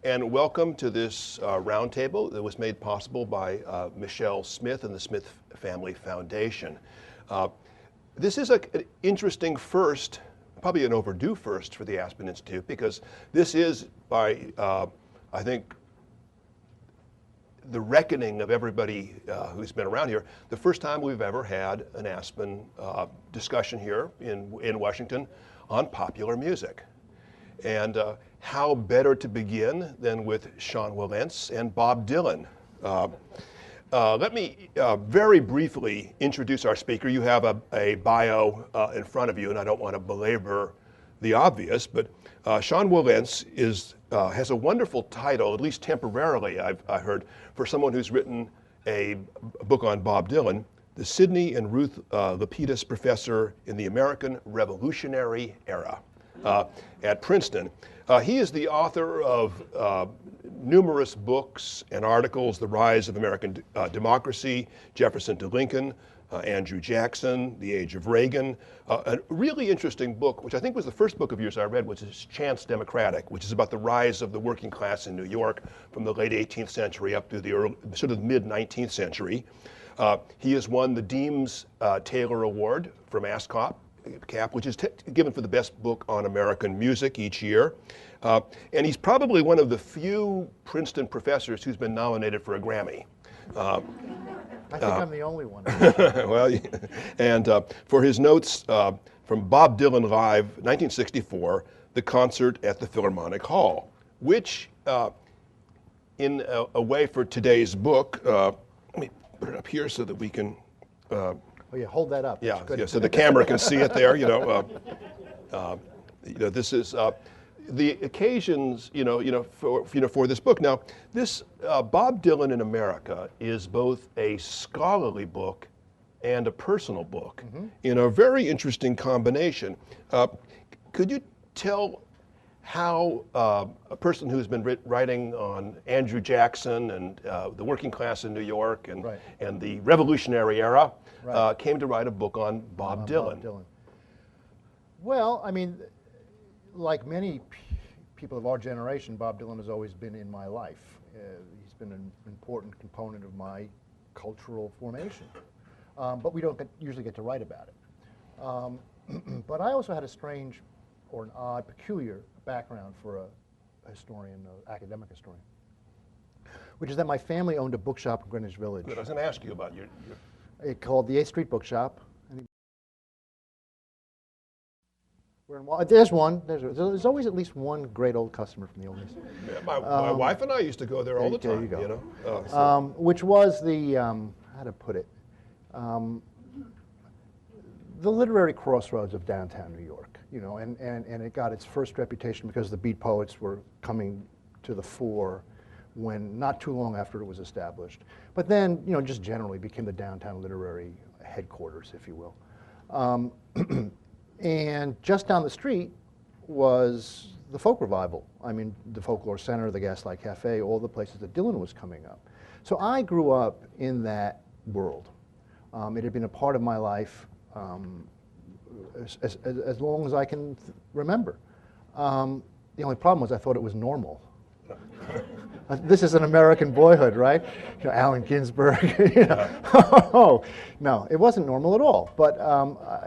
and welcome to this roundtable that was made possible by Michelle Smith and the Smith Family Foundation. This is an interesting first, probably an overdue first for the Aspen Institute, because this is, by I think, the reckoning of everybody who's been around here, the first time we've ever had an Aspen discussion here in Washington on popular music. And how better to begin than with Sean Wilentz and Bob Dylan. Let me very briefly introduce our speaker. You have a bio in front of you, and I don't want to belabor the obvious, but Sean Wilentz has a wonderful title, at least temporarily, I heard, for someone who's written a book on Bob Dylan, the Sidney and Ruth Lapidus Professor in the American Revolutionary Era at Princeton. He is the author of numerous books and articles, The Rise of American Democracy, Jefferson to Lincoln, Andrew Jackson, The Age of Reagan. A really interesting book, which I think was the first book of yours I read, which is Chance Democratic, which is about the rise of the working class in New York from the late 18th century up to the early, sort of mid-19th century. He has won the Deems Taylor Award from ASCAP, which is given for the best book on American music each year. And he's probably one of the few Princeton professors who's been nominated for a Grammy. I think I'm the only one. Well, and for his notes from Bob Dylan Live, 1964, the concert at the Philharmonic Hall, which, in a way for today's book, let me put it up here so that we can. Oh yeah, hold that up. Yeah, so the camera can see it there. This is the occasions. For this book. Now, this Bob Dylan in America is both a scholarly book and a personal book in a very interesting combination. Could you tell how a person who's been writing on Andrew Jackson and the working class in New York and the Revolutionary Era came to write a book on Bob Dylan? Well, I mean, like many people of our generation, Bob Dylan has always been in my life. He's been an important component of my cultural formation, but we don't usually get to write about it. But I also had a strange or an odd, peculiar background for a historian, an academic historian, which is that my family owned a bookshop in Greenwich Village. Good. I was going to ask you about your... It called the 8th Street Bookshop. There's one. There's always at least one great old customer from the old days. Yeah, my wife and I used to go there all the time. There you go. Which was the, how to put it, the literary crossroads of downtown New York. And it got its first reputation because the beat poets were coming to the fore when not too long after it was established. But then, just generally became the downtown literary headquarters, if you will. And just down the street was the folk revival. I mean, the Folklore Center, the Gaslight Cafe, all the places that Dylan was coming up. So I grew up in that world. It had been a part of my life as long as I can remember. The only problem was I thought it was normal. This is an American boyhood, right? Allen Ginsberg. Oh, no, it wasn't normal at all. But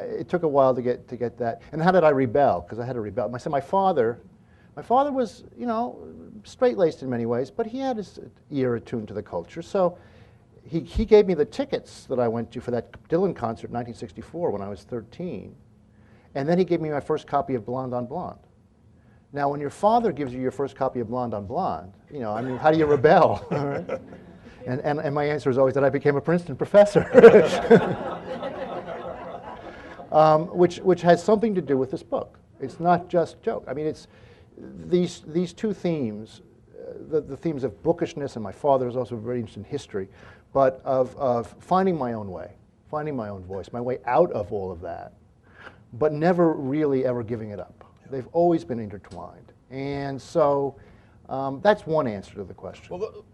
it took a while to get that. And how did I rebel? Because I had to rebel. My father was, straight-laced in many ways, but he had his ear attuned to the culture. So he gave me the tickets that I went to for that Dylan concert in 1964 when I was 13. And then he gave me my first copy of Blonde on Blonde. Now, when your father gives you your first copy of Blonde on Blonde, how do you rebel? All right? And my answer is always that I became a Princeton professor, which has something to do with this book. It's not just joke. I mean, it's these two themes, the themes of bookishness, and my father is also very interested in history, but of finding my own way, finding my own voice, my way out of all of that, but never really ever giving it up. They've always been intertwined. And so that's one answer to the question. Well,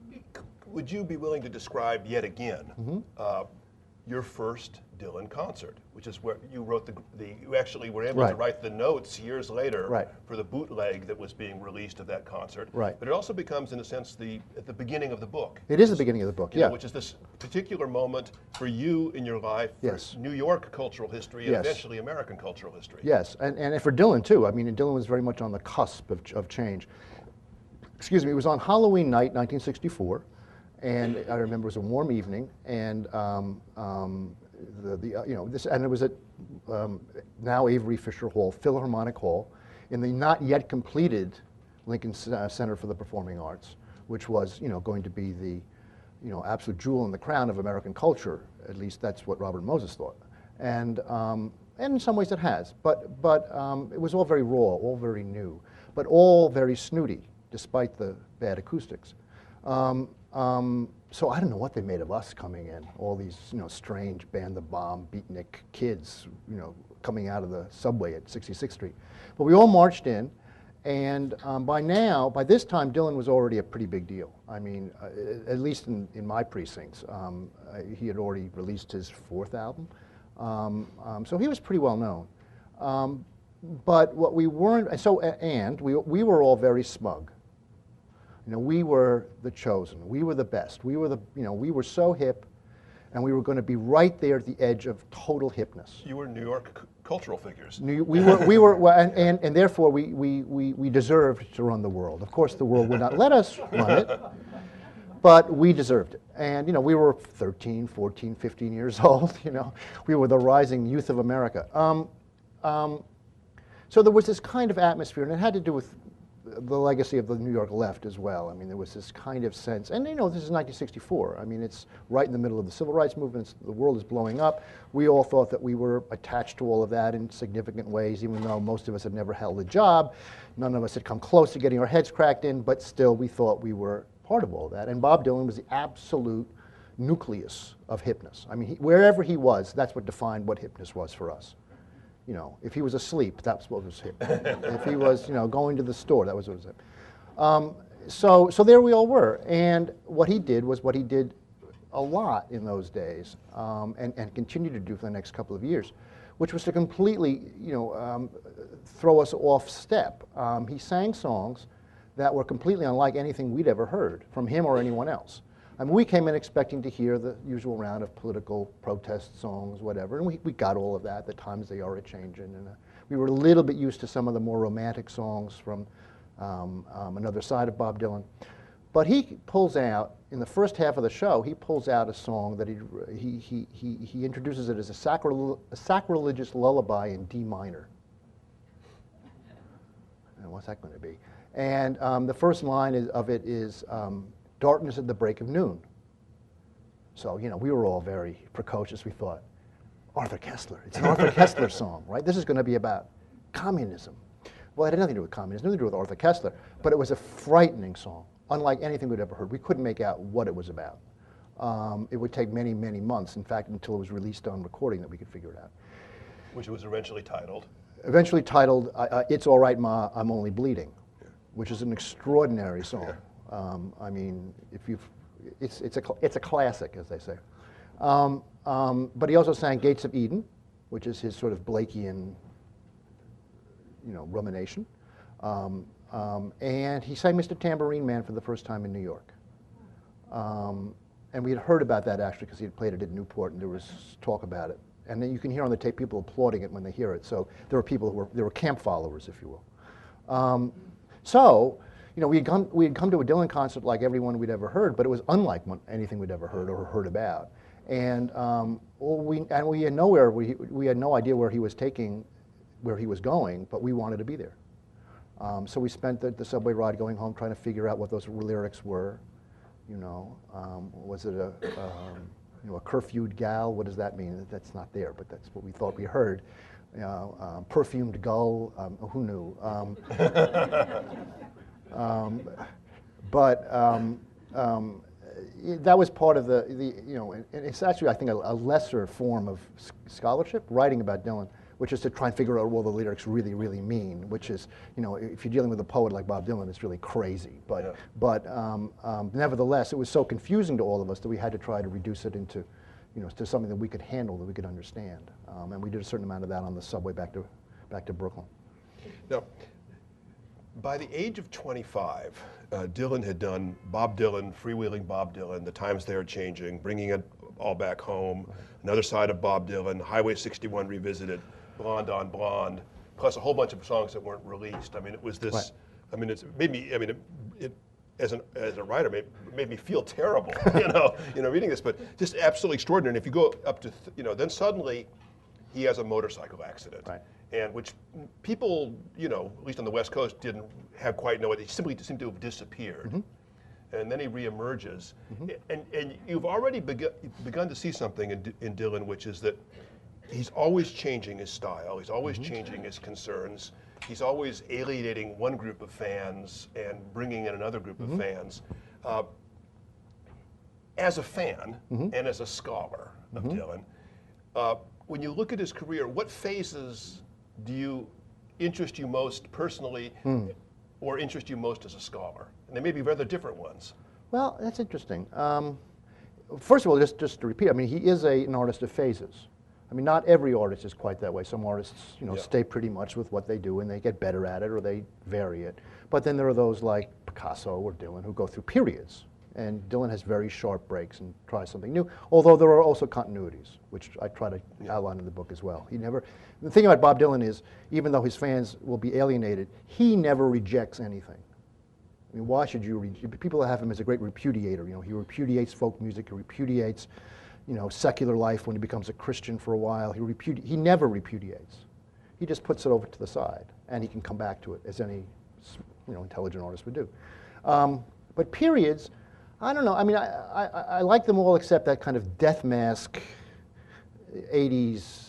would you be willing to describe yet again your first Dylan concert, which is where you wrote you actually were able to write the notes years later for the bootleg that was being released of that concert. Right. But it also becomes, in a sense, at the beginning of the book. It is the beginning of the book, Which is this particular moment for you in your life, for New York cultural history, and eventually American cultural history. Yes, and for Dylan too. I mean, Dylan was very much on the cusp of change. Excuse me, it was on Halloween night, 1964, and I remember it was a warm evening, and it was at now Avery Fisher Hall, Philharmonic Hall, in the not yet completed Lincoln Center for the Performing Arts, which was going to be the absolute jewel in the crown of American culture. At least that's what Robert Moses thought, and in some ways it has. But it was all very raw, all very new, but all very snooty, despite the bad acoustics. So I don't know what they made of us coming in, all these strange Band the Bomb, beatnik kids, coming out of the subway at 66th Street. But we all marched in, and by this time, Dylan was already a pretty big deal. I mean, at least in my precincts, he had already released his 4th album, so he was pretty well known. But what we weren't, we were all very smug. We were the chosen. We were the best. We were so hip, and we were going to be right there at the edge of total hipness. You were New York cultural figures. We were, well, and therefore we deserved to run the world. Of course, the world would not let us run it, but we deserved it. And we were 13, 14, 15 years old. We were the rising youth of America. So there was this kind of atmosphere, and it had to do with the legacy of the New York left as well. I mean, there was this kind of sense, and this is 1964. I mean, it's right in the middle of the civil rights movement. The world is blowing up. We all thought that we were attached to all of that in significant ways, even though most of us had never held a job. None of us had come close to getting our heads cracked in, but still we thought we were part of all that. And Bob Dylan was the absolute nucleus of hipness. I mean, wherever he was, that's what defined what hipness was for us. If he was asleep, that's what was hip. If he was, going to the store, that was what was hip. So there we all were. And what he did was what he did a lot in those days, and continued to do for the next couple of years, which was to completely, throw us off step. He sang songs that were completely unlike anything we'd ever heard from him or anyone else. I mean, we came in expecting to hear the usual round of political protest songs, whatever, and we got all of that. The times they are a-changing, and we were a little bit used to some of the more romantic songs from another side of Bob Dylan. But he pulls out, in the first half of the show, he pulls out a song that he introduces it as a sacrilegious lullaby in D minor. And what's that going to be? And the first line of it is, darkness at the break of noon. So, we were all very precocious. We thought, Arthur Koestler. It's an Arthur Koestler song, right? This is going to be about communism. Well, it had nothing to do with communism, nothing to do with Arthur Koestler, but it was a frightening song, unlike anything we'd ever heard. We couldn't make out what it was about. It would take many, many months, in fact, until it was released on recording that we could figure it out. Which was eventually titled? Eventually titled, It's All Right, Ma, I'm Only Bleeding, which is an extraordinary song. I mean, it's a classic, as they say. But he also sang Gates of Eden, which is his sort of Blakean, rumination. And he sang Mr. Tambourine Man for the first time in New York. And we had heard about that actually because he had played it at Newport, and there was talk about it. And then you can hear on the tape people applauding it when they hear it. So there were people there were camp followers, if you will. We had come to a Dylan concert like everyone we'd ever heard, but it was unlike anything we'd ever heard or heard about. And we had we had no idea where he was going, but we wanted to be there. So we spent the subway ride going home trying to figure out what those lyrics were. Was it a curfewed gal? What does that mean? That's not there, but that's what we thought we heard. Perfumed gull. Who knew? That was part of and it's actually, I think, a lesser form of scholarship, writing about Dylan, which is to try and figure out what the lyrics really, really mean, which is, if you're dealing with a poet like Bob Dylan, it's really crazy. But nevertheless, it was so confusing to all of us that we had to try to reduce it into, to something that we could handle, that we could understand. And we did a certain amount of that on the subway back to Brooklyn. Now, by the age of 25, Dylan had done Bob Dylan, freewheeling Bob Dylan, The Times They Are Changing, Bringing It All Back Home, Another Side of Bob Dylan, Highway 61 Revisited, Blonde on Blonde, plus a whole bunch of songs that weren't released. I mean, it was this, Right. I mean, it's made me, I mean, it as a writer, made me feel terrible, reading this, but just absolutely extraordinary. And if you go up to, then suddenly he has a motorcycle accident. Right. And which people, at least on the West Coast, didn't have quite know it. He simply seemed to have disappeared. Mm-hmm. And then he reemerges. Mm-hmm. And you've already begun to see something in Dylan, which is that he's always changing his style. He's always mm-hmm. changing his concerns. He's always alienating one group of fans and bringing in another group mm-hmm. of fans. As a fan mm-hmm. and as a scholar of mm-hmm. Dylan, when you look at his career, what phases do interest you most personally or interest you most as a scholar? And they may be rather different ones. Well, that's interesting. First of all, just to repeat, I mean, he is an artist of phases. I mean, not every artist is quite that way. Some artists, stay pretty much with what they do and they get better at it or they vary it. But then there are those like Picasso or Dylan who go through periods. And Dylan has very sharp breaks and tries something new, although there are also continuities, which I try to outline in the book as well. The thing about Bob Dylan is, even though his fans will be alienated, he never rejects anything. I mean, why should you? People have him as a great repudiator. He repudiates folk music, he repudiates, secular life when he becomes a Christian for a while. He never repudiates. He just puts it over to the side, and he can come back to it as any, intelligent artist would do. But periods, I don't know. I mean, I like them all except that kind of death mask, 80s,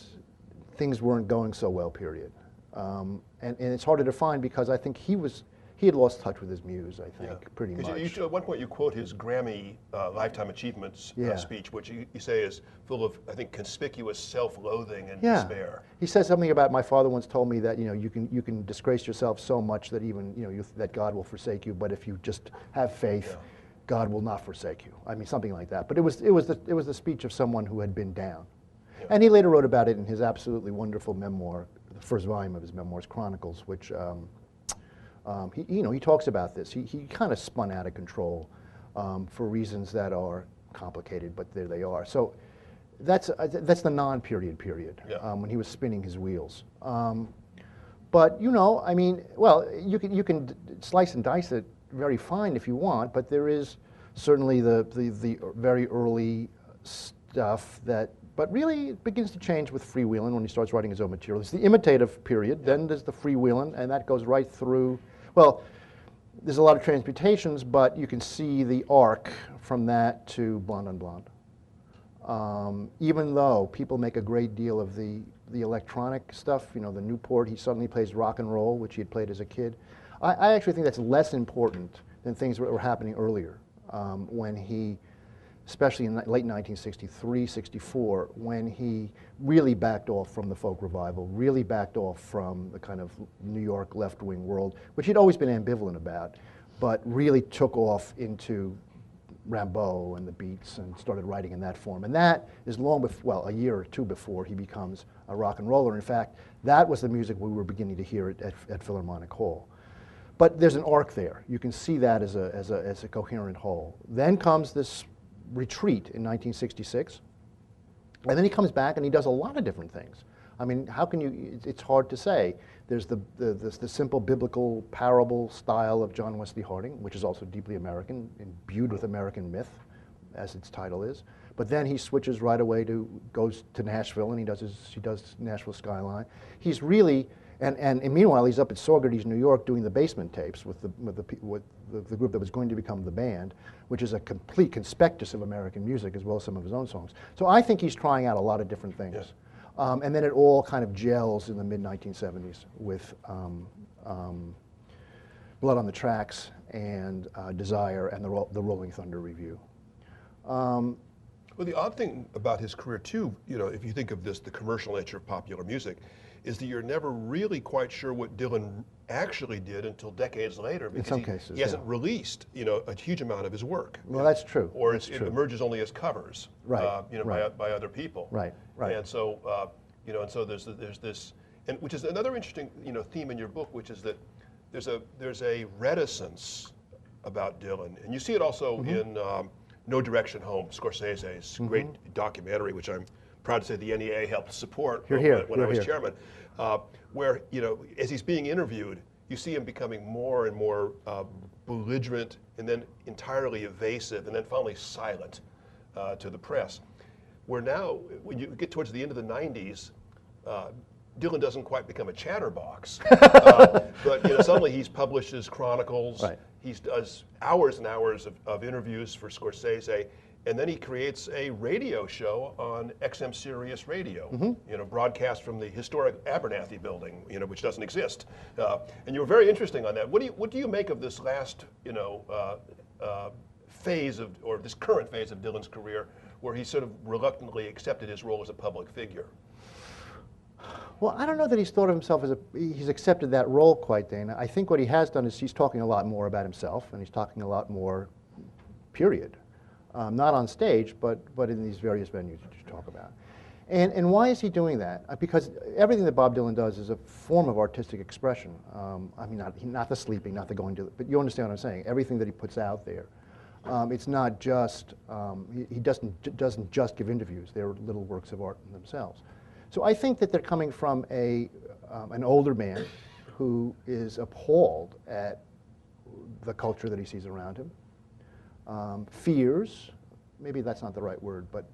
things weren't going so well period. And it's harder to find because I think he had lost touch with his muse, I think, pretty much. At one point you quote his Grammy Lifetime Achievements speech, which you say is full of, I think, conspicuous self-loathing and despair. He says something about, my father once told me that, you can disgrace yourself so much that even, that God will forsake you, but if you just have faith, God will not forsake you. I mean, something like that. But it was the speech of someone who had been down. Yeah. And he later wrote about it in his absolutely wonderful memoir, the first volume of his memoirs, Chronicles, which he talks about this. He kind of spun out of control for reasons that are complicated, but there they are. So that's the non-period period when he was spinning his wheels. But I mean, well, you can slice and dice it very fine if you want, but there is certainly the very early stuff but really it begins to change with freewheeling when he starts writing his own material. It's the imitative period, then there's the freewheeling, and that goes right through, well, there's a lot of transmutations, but you can see the arc from that to Blonde on Blonde. Even though people make a great deal of the electronic stuff, the Newport, he suddenly plays rock and roll, which he had played as a kid. I actually think that's less important than things that were happening earlier, when he, especially in late 1963, 64, when he really backed off from the folk revival, really backed off from the kind of New York left-wing world, which he'd always been ambivalent about, but really took off into Rimbaud and the Beats and started writing in that form. And that is long before, well, a year or two before he becomes a rock and roller. In fact, that was the music we were beginning to hear at Philharmonic Hall. But there's an arc there. You can see that as a coherent whole. Then comes this retreat in 1966, and then he comes back and he does a lot of different things. I mean, how can you? It's hard to say. There's the simple biblical parable style of John Wesley Harding, which is also deeply American, imbued with American myth, as its title is. But then he switches right away goes to Nashville, and he does Nashville Skyline. He's really and meanwhile he's up at Saugerties, New York, doing the basement tapes with the group that was going to become the band, which is a complete conspectus of American music as well as some of his own songs. So I think he's trying out a lot of different things. Yes. And then it all kind of gels in the mid-1970s with Blood on the Tracks and Desire and the Rolling Thunder Review. Well, the odd thing about his career too, if you think of the commercial nature of popular music, is that you're never really quite sure what Dylan actually did until decades later, because some cases, he hasn't released, a huge amount of his work. Well, that's true. Or that's it true. emerges only as covers, Right, right. by other people. Right, right. And so, and so there's this, and which is another interesting, theme in your book, which is that there's a reticence about Dylan, and you see it also in No Direction Home, Scorsese's great documentary, which I'm proud to say the NEA helped support when I was chairman, where, as he's being interviewed, you see him becoming more and more belligerent, and then entirely evasive, and then finally silent to the press. Where now, when you get towards the end of the 90s, Dylan doesn't quite become a chatterbox, but suddenly he's published his chronicles. Right. He does hours and hours of interviews for Scorsese, and then he creates a radio show on XM Sirius Radio, broadcast from the historic Abernathy building, which doesn't exist. And you were very interesting on that. What do you make of this last, phase of, or this current phase of Dylan's career, where he sort of reluctantly accepted his role as a public figure? Well, I don't know that he's thought of himself as he's accepted that role quite, Dana. I think what he has done is he's talking a lot more about himself, and he's talking a lot more, period. Not on stage, but in these various venues that you talk about. And why is he doing that? Because everything that Bob Dylan does is a form of artistic expression. I mean, not the sleeping, not the going to, but you understand what I'm saying. Everything that he puts out there. It's not just, he doesn't just give interviews. They're little works of art in themselves. So I think that they're coming from an older man who is appalled at the culture that he sees around him, fears, maybe that's not the right word, but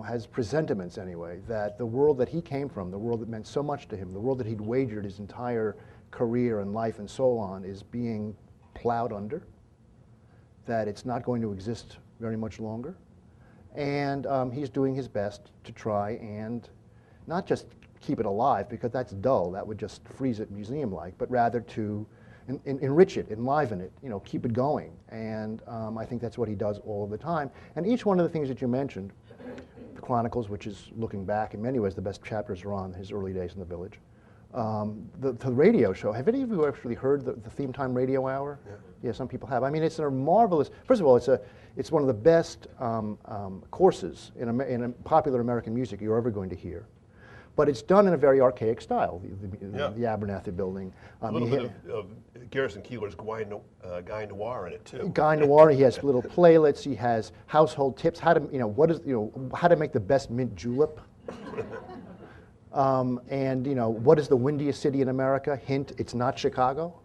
has presentiments anyway, that the world that he came from, the world that meant so much to him, the world that he'd wagered his entire career and life and soul on, is being plowed under, that it's not going to exist very much longer. And he's doing his best to try and not just keep it alive, because that's dull, that would just freeze it museum-like, but rather to enrich it, enliven it, keep it going. And I think that's what he does all of the time. And each one of the things that you mentioned, the Chronicles, which is looking back, in many ways the best chapters are on his early days in the Village. The radio show, have any of you actually heard the Theme Time Radio Hour? Yeah, some people have. I mean, it's a marvelous, first of all, it's one of the best courses in popular American music you're ever going to hear. But it's done in a very archaic style, the Abernathy building. A little bit of Garrison Keillor's Guy Noir in it too. Guy Noir. He has little playlets. He has household tips. How to how to make the best mint julep. And what is the windiest city in America? Hint: it's not Chicago.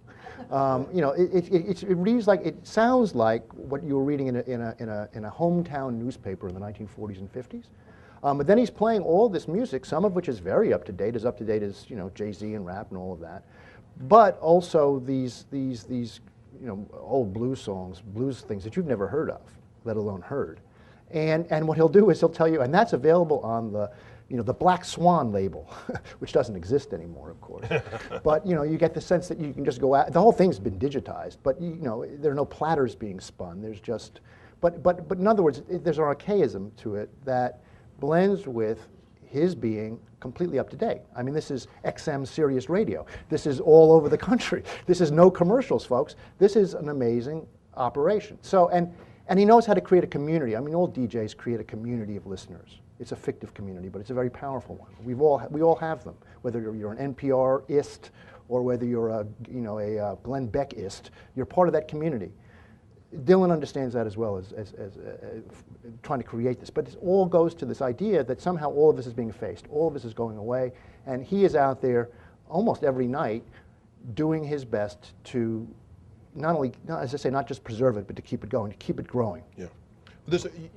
It reads like, it sounds like what you were reading in a hometown newspaper in the 1940s and 50s. But then he's playing all this music, some of which is very up to date as Jay-Z and rap and all of that. But also these old blues songs, blues things that you've never heard of, let alone heard. And what he'll do is he'll tell you, and that's available on the Black Swan label, which doesn't exist anymore, of course. But you get the sense that you can just go out. The whole thing's been digitized, but there are no platters being spun. There's just, but in other words, there's an archaism to it that blends with his being completely up to date. I mean, this is XM Sirius Radio. This is all over the country. This is no commercials, folks. This is an amazing operation. So, and he knows how to create a community. I mean, all DJs create a community of listeners. It's a fictive community, but it's a very powerful one. We all have them, whether you're an NPR-ist or whether you're a Glenn Beck-ist. You're part of that community. Dylan understands that as well as trying to create this. But it all goes to this idea that somehow all of this is being effaced. All of this is going away. And he is out there almost every night doing his best to as I say, not just preserve it, but to keep it going, to keep it growing. Yeah.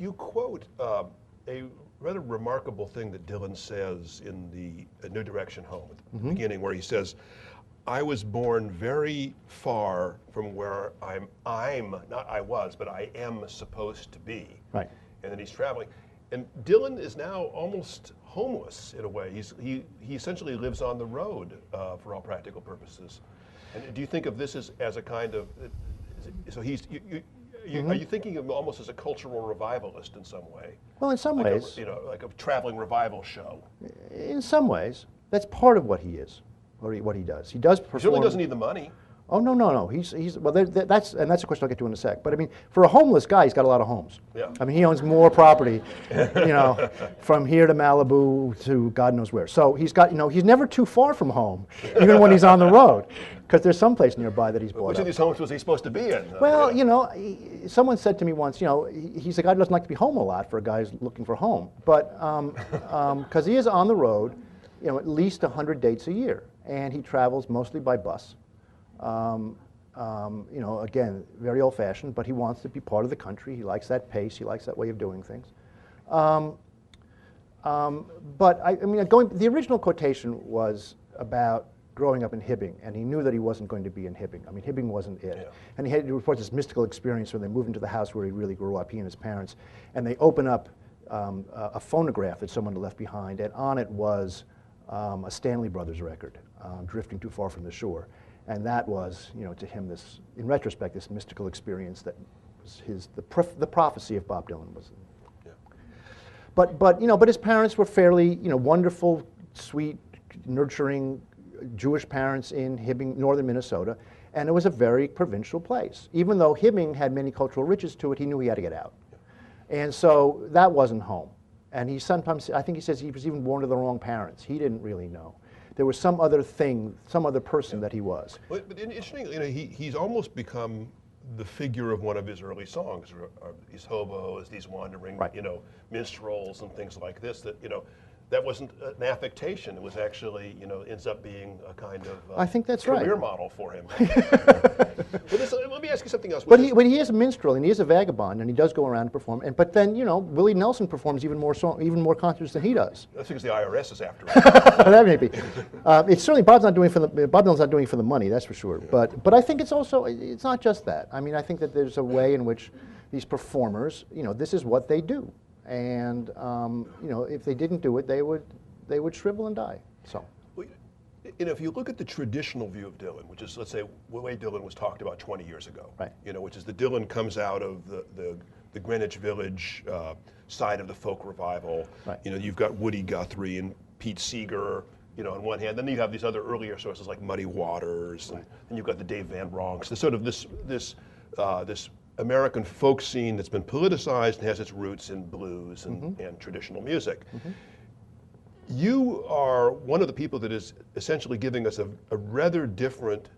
You quote a rather remarkable thing that Dylan says in the New Direction Home at the beginning, where he says, "I was born very far from where I am supposed to be." Right. And then he's traveling. And Dylan is now almost homeless in a way. He essentially lives on the road for all practical purposes. And do you think of this as a kind of, so are you thinking of him almost as a cultural revivalist in some way? Well, in some ways. Like a traveling revival show. In some ways. That's part of what he is, or what he does. He does perform. He certainly doesn't need the money. Oh, no. He's well. That's a question I'll get to in a sec. But I mean, for a homeless guy, he's got a lot of homes. Yeah. I mean, he owns more property, from here to Malibu to God knows where. So he's got, he's never too far from home, even when he's on the road, because there's some place nearby that he's bought. Which of these homes was he supposed to be in? Well, someone said to me once, he's a guy who doesn't like to be home a lot for a guy who's looking for a home, but because he is on the road, at least 100 dates a year, and he travels mostly by bus. Again, very old-fashioned, but he wants to be part of the country. He likes that pace. He likes that way of doing things. But the original quotation was about growing up in Hibbing, and he knew that he wasn't going to be in Hibbing. I mean, Hibbing wasn't it. Yeah. And he had to report this mystical experience when they moved into the house where he really grew up, he and his parents, and they open up a phonograph that someone had left behind, and on it was a Stanley Brothers record, Drifting Too Far from the Shore. And that was, to him, this, in retrospect, this mystical experience that was the prophecy of Bob Dylan was. Yeah. But his parents were fairly, wonderful, sweet, nurturing Jewish parents in Hibbing, northern Minnesota, and it was a very provincial place. Even though Hibbing had many cultural riches to it, he knew he had to get out. Yeah. And so that wasn't home. And he sometimes, I think he says he was even born to the wrong parents. He didn't really know. There was some other thing, some other person that he was. But interestingly, he's almost become the figure of one of his early songs, these hobos, these wandering, right. Minstrels and things like this. That wasn't an affectation. It was actually, ends up being a kind of I think that's career right. model for him. Let me ask you something else. But he is a minstrel and he is a vagabond and he does go around and perform. But then, Willie Nelson performs even more concerts than he does. That's because the IRS is after him. That may be. It's certainly Bob Dylan's not doing it for the money, that's for sure. Yeah. But I think it's not just that. I mean, I think that there's a way in which these performers, this is what they do. And if they didn't do it, they would shrivel and die. So, if you look at the traditional view of Dylan, which is, let's say, the way Dylan was talked about 20 years ago, right? Which is the Dylan comes out of the Greenwich Village side of the folk revival. Right. You've got Woody Guthrie and Pete Seeger, on one hand. Then you have these other earlier sources like Muddy Waters, right. and you've got the Dave Van Bronx. There's sort of this American folk scene that's been politicized and has its roots in blues and traditional music. Mm-hmm. You are one of the people that is essentially giving us a rather different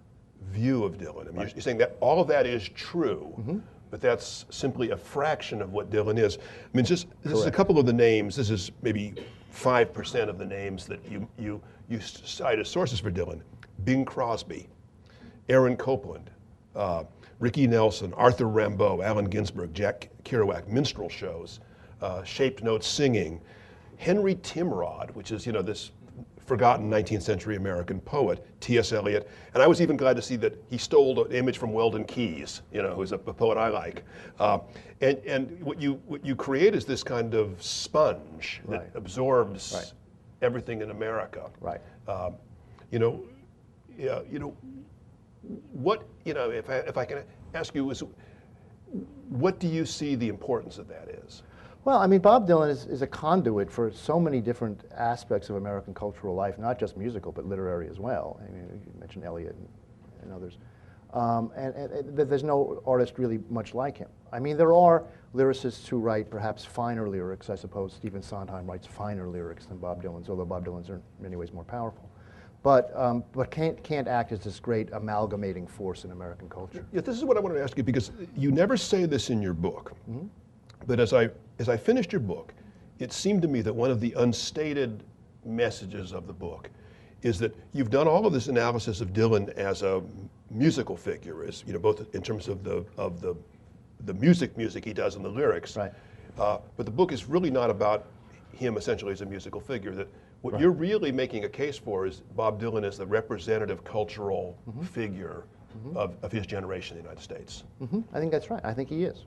view of Dylan. I mean, right. You're saying that all of that is true, but that's simply a fraction of what Dylan is. I mean, this is a couple of the names. This is maybe 5% of the names that you cite as sources for Dylan. Bing Crosby, Aaron Copland, Ricky Nelson, Arthur Rimbaud, Allen Ginsberg, Jack Kerouac, minstrel shows, shaped note singing, Henry Timrod, which is this forgotten 19th century American poet, T.S. Eliot, and I was even glad to see that he stole an image from Weldon Keys, who's a poet I like, and what you create is this kind of sponge that right. absorbs right. everything in America. Right. What if I can ask you is, what do you see the importance of that is? Well, I mean, Bob Dylan is a conduit for so many different aspects of American cultural life, not just musical, but literary as well. I mean, you mentioned Eliot and others. And there's no artist really much like him. I mean, there are lyricists who write perhaps finer lyrics. I suppose Stephen Sondheim writes finer lyrics than Bob Dylan's, although Bob Dylan's are in many ways more powerful. But can't act as this great amalgamating force in American culture. Yeah, this is what I wanted to ask you, because you never say this in your book. Mm-hmm. But as I finished your book, it seemed to me that one of the unstated messages of the book is that you've done all of this analysis of Dylan as a musical figure, as both in terms of the music he does and the lyrics. Right. But the book is really not about him essentially as a musical figure. That what right. you're really making a case for is Bob Dylan as the representative cultural figure of his generation in the United States. I think that's right. I think he is.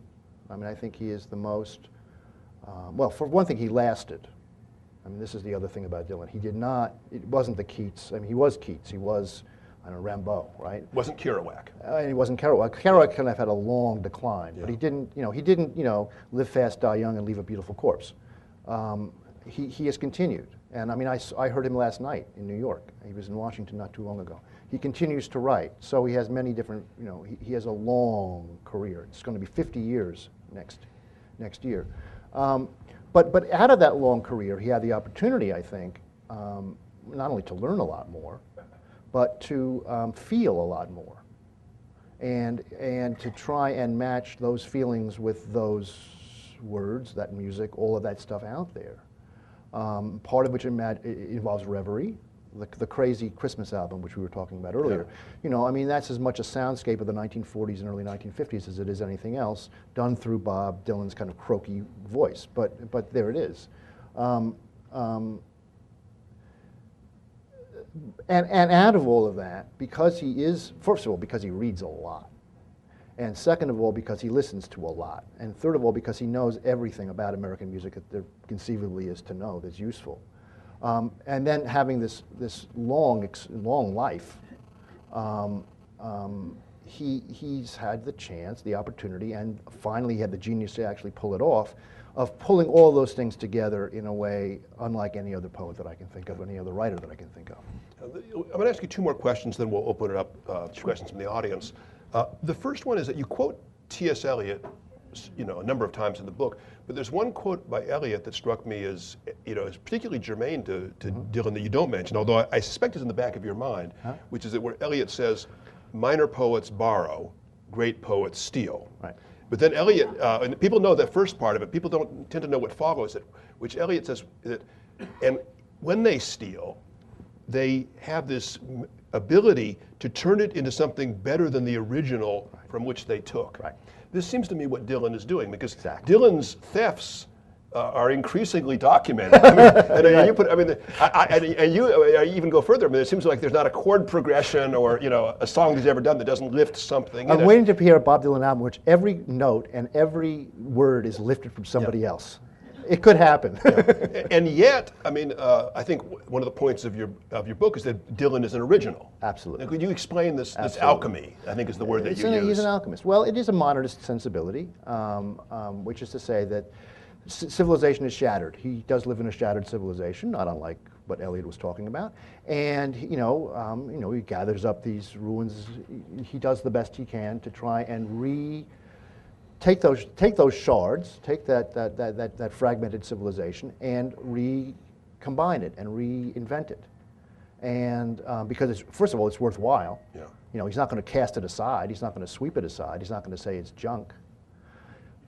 I mean, I think he is the most, well, for one thing, he lasted. I mean, this is the other thing about Dylan. It wasn't the Keats. I mean, he was Keats. He was, Rimbaud, right? Wasn't Kerouac. And he wasn't Kerouac. Kerouac kind of had a long decline, but he didn't, live fast, die young, and leave a beautiful corpse. he has continued. And I mean, I heard him last night in New York. He was in Washington not too long ago. He continues to write. So he has many different, he has a long career. It's going to be 50 years next year. But out of that long career, he had the opportunity, I think, not only to learn a lot more, but to feel a lot more. And to try and match those feelings with those words, that music, all of that stuff out there. Part of which involves reverie, the crazy Christmas album, which we were talking about earlier. Yeah. I mean, that's as much a soundscape of the 1940s and early 1950s as it is anything else, done through Bob Dylan's kind of croaky voice. But there it is. And out of all of that, because he is, first of all, because he reads a lot. And second of all, because he listens to a lot. And third of all, because he knows everything about American music that there conceivably is to know that's useful. And then having this long life, he's had the chance, the opportunity, and finally he had the genius to actually pull it off, of pulling all those things together in a way unlike any other poet that I can think of, any other writer that I can think of. I'm going to ask you two more questions, then we'll open it up to questions from the audience. The first one is that you quote T.S. Eliot, a number of times in the book, but there's one quote by Eliot that struck me as, as particularly germane to Dylan that you don't mention, although I suspect it's in the back of your mind, which is that where Eliot says, "Minor poets borrow, great poets steal." Right. But then Eliot, and people know that first part of it, people don't tend to know what follows it, which Eliot says that, and when they steal, they have this ability to turn it into something better than the original from which they took. Right. This seems to me what Dylan is doing, because Exactly. Dylan's thefts are increasingly documented. And you even go further. I mean, it seems like there's not a chord progression or a song he's ever done that doesn't lift something. I'm waiting to hear a Bob Dylan album in which every note and every word is lifted from somebody else. It could happen. And yet, I mean, I think one of the points of your book is that Dylan is an original. Absolutely. Now, could you explain this alchemy? I think is the word that you use. He's an alchemist. Well, it is a modernist sensibility, which is to say that civilization is shattered. He does live in a shattered civilization, not unlike what Eliot was talking about. And he gathers up these ruins. He does the best he can to try and take those shards, take that fragmented civilization, and recombine it and reinvent it. And because first of all, it's worthwhile. Yeah. He's not going to cast it aside. He's not going to sweep it aside. He's not going to say it's junk.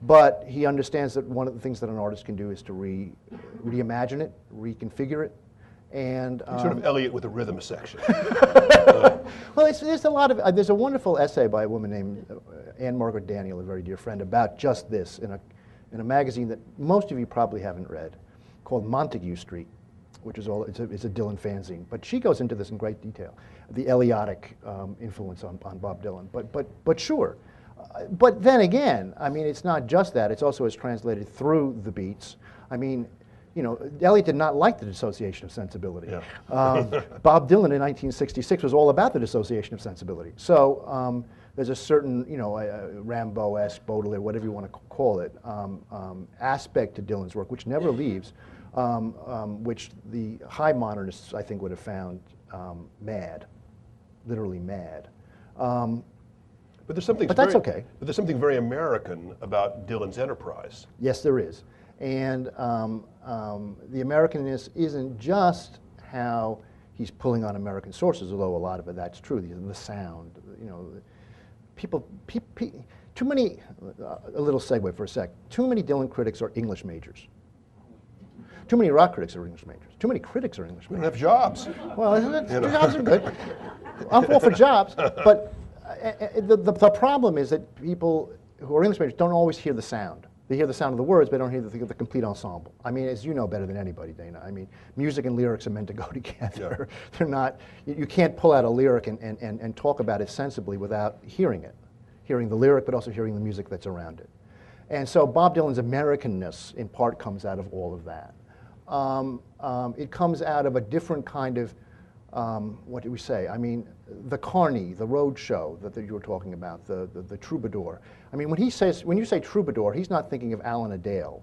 But he understands that one of the things that an artist can do is to reimagine it, reconfigure it, and sort of Eliot with a rhythm section. Well, there's a wonderful essay by a woman named Anne Margaret Daniel, a very dear friend, about just this in a magazine that most of you probably haven't read, called Montague Street, which is it's a Dylan fanzine. But she goes into this in great detail, the Eliotic influence on Bob Dylan. But sure. But then again, I mean, it's not just that. It's also as translated through the beats. I mean, Eliot did not like the dissociation of sensibility. Yeah. Bob Dylan in 1966 was all about the dissociation of sensibility. So there's a certain, Rimbaud-esque, Baudelaire, whatever you want to call it, aspect to Dylan's work, which never leaves, which the high modernists, I think, would have found mad, literally mad. But there's something. But that's okay. But there's something very American about Dylan's enterprise. Yes, there is. And the Americanness isn't just how he's pulling on American sources, although a lot of it that's true. The sound, too many. A little segue for a sec. Too many Dylan critics are English majors. Too many rock critics are English majors. Too many critics are English majors. We don't have jobs. Well, jobs are good. I'm all for jobs, but the problem is that people who are English majors don't always hear the sound. They hear the sound of the words, but they don't hear the complete ensemble. I mean, as you know better than anybody, Dana, I mean, music and lyrics are meant to go together. Yeah. They're not, you can't pull out a lyric and talk about it sensibly without hearing it. Hearing the lyric, but also hearing the music that's around it. And so Bob Dylan's Americanness, in part, comes out of all of that. It comes out of a different kind of, what do we say? I mean, the carny, the road show that you were talking about, the troubadour. I mean, when you say troubadour, he's not thinking of Alan Adale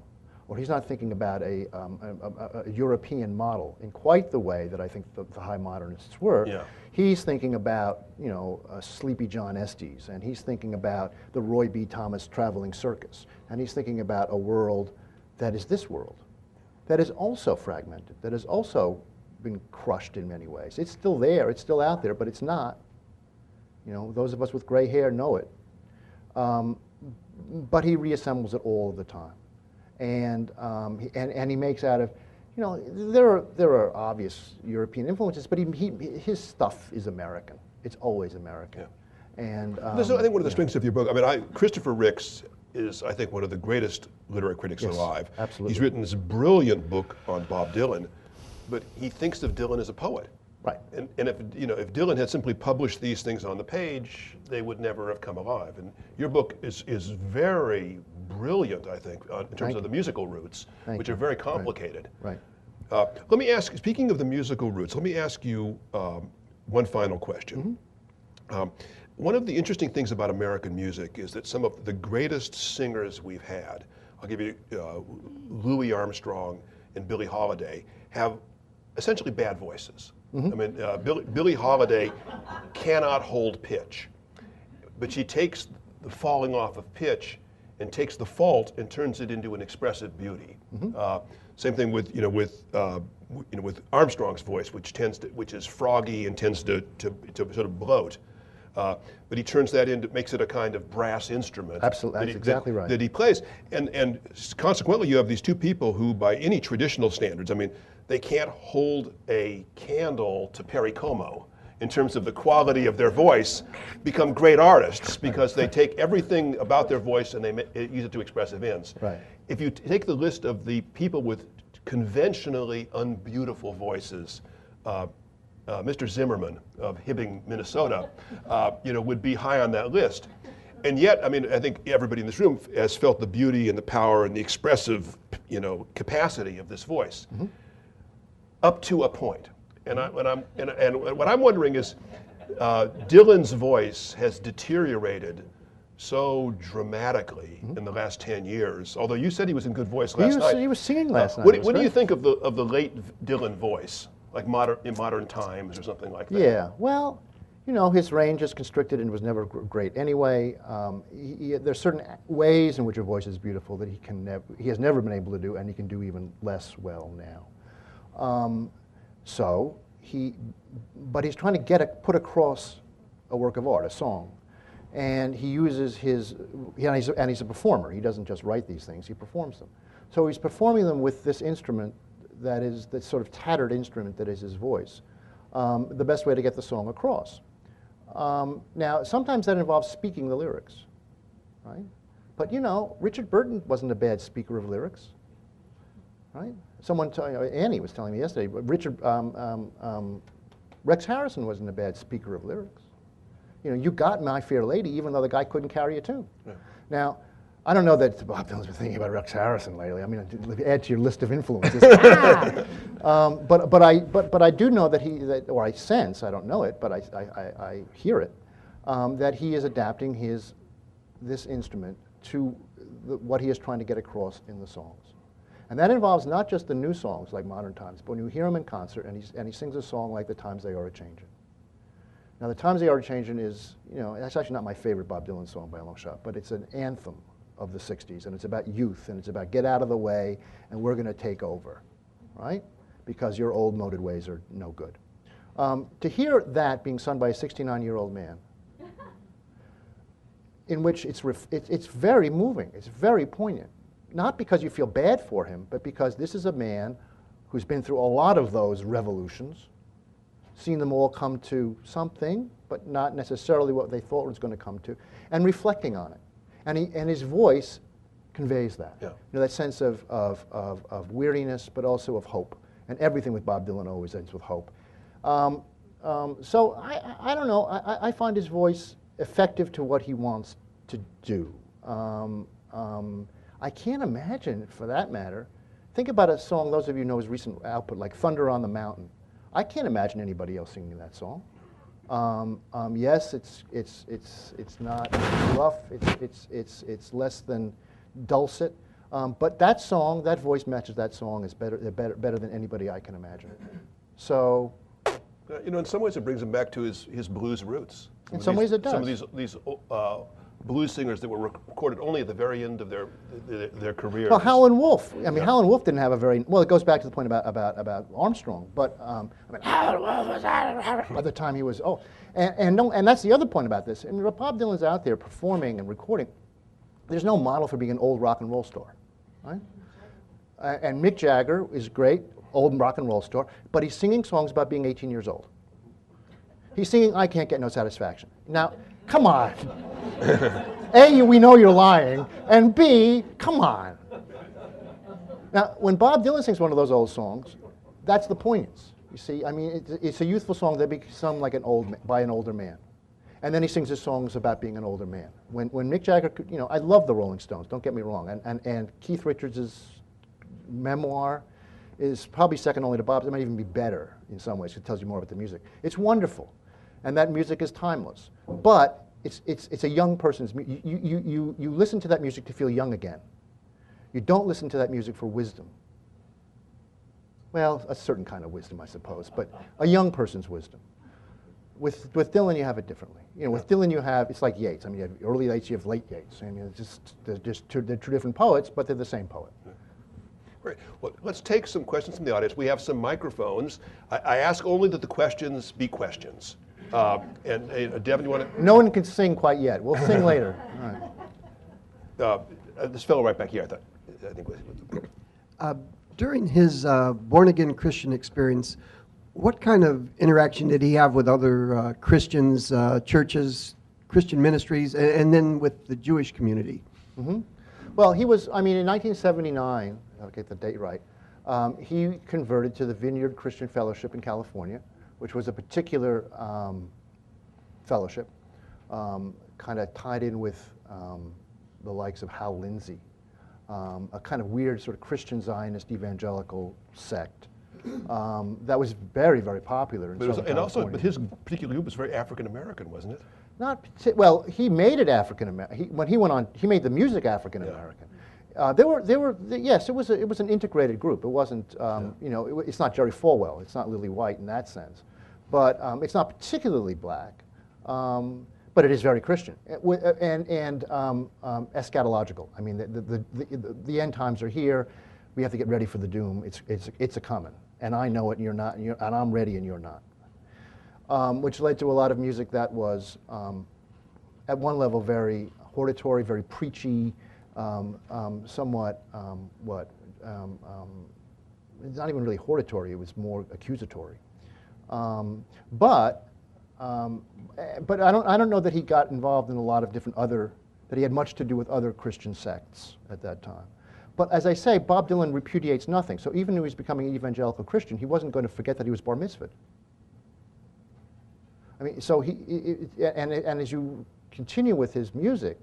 or he's not thinking about a European model in quite the way that I think the high modernists were. Yeah. He's thinking about, Sleepy John Estes, and he's thinking about the Roy B. Thomas traveling circus, and he's thinking about a world that is this world, that is also fragmented, that has also been crushed in many ways. It's still there, it's still out there, but it's not. Those of us with gray hair know it. But he reassembles it all of the time. And he makes out of, there are obvious European influences, but his stuff is American. It's always American. Yeah. And I think one of the strengths of your book, Christopher Ricks is, I think, one of the greatest literary critics alive. Absolutely. He's written this brilliant book on Bob Dylan, but he thinks of Dylan as a poet. Right. And if Dylan had simply published these things on the page, they would never have come alive. And your book is very brilliant, I think, in terms of the musical roots, which are very complicated. Right. Let me ask, speaking of the musical roots, let me ask you one final question. Mm-hmm. One of the interesting things about American music is that some of the greatest singers we've had, I'll give you Louis Armstrong and Billie Holiday, have essentially bad voices. Mm-hmm. Billie Holiday cannot hold pitch, but she takes the falling off of pitch and takes the fault and turns it into an expressive beauty. Mm-hmm. Same thing with Armstrong's voice, which is froggy and tends to sort of bloat. But he turns that into, makes it a kind of brass instrument. Absolutely, that's exactly right. That he plays, and consequently, you have these two people who, by any traditional standards, they can't hold a candle to Perry Como in terms of the quality of their voice, become great artists because they take everything about their voice and they use it to expressive ends. Right. If you take the list of the people with conventionally unbeautiful voices, Mr. Zimmerman of Hibbing, Minnesota, would be high on that list. And yet, I think everybody in this room has felt the beauty and the power and the expressive, capacity of this voice. Mm-hmm. Up to a point. And what I'm wondering is, Dylan's voice has deteriorated so dramatically in the last 10 years. Although you said he was in good voice last night. He was singing last night. What do you think of the late Dylan voice, like in modern times or something like that? Yeah. Well, his range is constricted and was never great anyway. There's certain ways in which a voice is beautiful that he has never been able to do, and he can do even less well now. But he's trying to put across a work of art, a song, and he uses and he's a performer. He doesn't just write these things; he performs them. So he's performing them with this instrument this sort of tattered instrument that is his voice. The best way to get the song across. Now, sometimes that involves speaking the lyrics, right? But Richard Burton wasn't a bad speaker of lyrics, right? Annie was telling me yesterday, Rex Harrison wasn't a bad speaker of lyrics. You got My Fair Lady, even though the guy couldn't carry a tune. Yeah. Now, I don't know that Bob Dylan's been thinking about Rex Harrison lately. Add to your list of influences. But I do know or I sense, I don't know it, but I hear it, that he is adapting this instrument to what he is trying to get across in the songs. And that involves not just the new songs like Modern Times, but when you hear him in concert and he sings a song like The Times They Are A-Changin'. Now, The Times They Are A-Changin' is, that's actually not my favorite Bob Dylan song by a long shot, but it's an anthem of the 60s, and it's about youth, and it's about get out of the way, and we're going to take over, right? Because your old moated ways are no good. To hear that being sung by a 69-year-old man, in which it's very moving, it's very poignant. Not because you feel bad for him, but because this is a man who's been through a lot of those revolutions, seen them all come to something, but not necessarily what they thought was going to come to, and reflecting on it. And his voice conveys that. Yeah. That sense of weariness, but also of hope. And everything with Bob Dylan always ends with hope. So I don't know. I find his voice effective to what he wants to do. I can't imagine, for that matter, think about a song, those of you know his recent output, like Thunder on the Mountain. I can't imagine anybody else singing that song. Yes, it's not rough, it's less than dulcet, But that song, that voice matches that song is better than anybody I can imagine. So, you know, in some ways it brings him back to his blues roots. In some ways it does. Some of these blues singers that were recorded only at the very end of their careers. well, Howlin' Wolf. I mean, Howlin' Wolf didn't have a very well. It goes back to the point about Armstrong. But I mean, Howlin' Wolf was by the time he was and that's the other point about this. I mean, Bob Dylan's out there performing and recording. There's no model for being an old rock and roll star, right? And Mick Jagger is great, old rock and roll star, but he's singing songs about being 18 years old. He's singing "I Can't Get No Satisfaction." Now, come on. A, we know you're lying, and B, come on. Now, when Bob Dylan sings one of those old songs, that's the poignance. You see, I mean, it's a youthful song that be sung like by an older man. And then he sings his songs about being an older man. When Mick Jagger, you know, I love the Rolling Stones, don't get me wrong, and Keith Richards' memoir is probably second only to Bob's. It might even be better in some ways. It tells you more about the music. It's wonderful, and that music is timeless. But it's a young person's music. You listen to that music to feel young again. You don't listen to that music for wisdom. Well, a certain kind of wisdom, I suppose, but a young person's wisdom. With Dylan, you have it differently. You know, with Dylan, you have, it's like Yeats. I mean, you have early Yeats, you have late Yeats. I mean, they're two different poets, but they're the same poet. Great. Well, let's take some questions from the audience. We have some microphones. I ask only that the questions be questions. Devin, you want to? No one can sing quite yet. We'll sing later. All right. This fellow right back here, I think. During his born-again Christian experience, what kind of interaction did he have with other Christians, churches, Christian ministries, and then with the Jewish community? Mm-hmm. Well, he was, I mean, in 1979, I'll get the date right, he converted to the Vineyard Christian Fellowship in California, which was a particular fellowship, kind of tied in with the likes of Hal Lindsey, a kind of weird sort of Christian Zionist evangelical sect. That was very, very popular in Southern California. But his particular group was very African American, wasn't it? Well, he made it African American. When he went on, he made the music African American. Yes, it was an integrated group. It wasn't, you know, it's not Jerry Falwell. It's not Lily White in that sense, but it's not particularly black. But it is very Christian and eschatological. I mean, the end times are here. We have to get ready for the doom. It's a coming, and I know it, and you're not, and I'm ready, and you're not. Which led to a lot of music that was, at one level, very hortatory, very preachy, somewhat it's not even really hortatory. It was more accusatory. But I don't know that he got involved in a lot of different that he had much to do with other Christian sects at that time. But as I say, Bob Dylan repudiates nothing. So even though he's becoming an evangelical Christian, he wasn't going to forget that he was bar mitzvahed. I mean, so and as you continue with his music,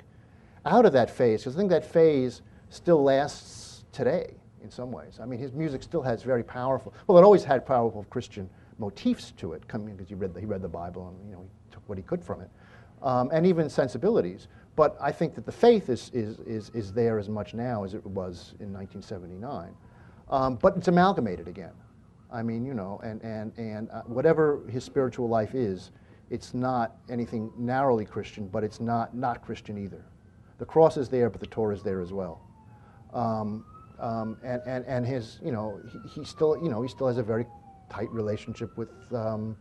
out of that phase, because I think that phase still lasts today in some ways. I mean, his music still has very powerful, well, it always had powerful Christian motifs to it, coming because he read the Bible and, you know, he took what he could from it, and even sensibilities. But I think that the faith is there as much now as it was in 1979. But it's amalgamated again. I mean, you know, and whatever his spiritual life is, it's not anything narrowly Christian, but it's not Christian either. The cross is there, but the Torah is there as well. And his, you know, he still has a very tight relationship with, you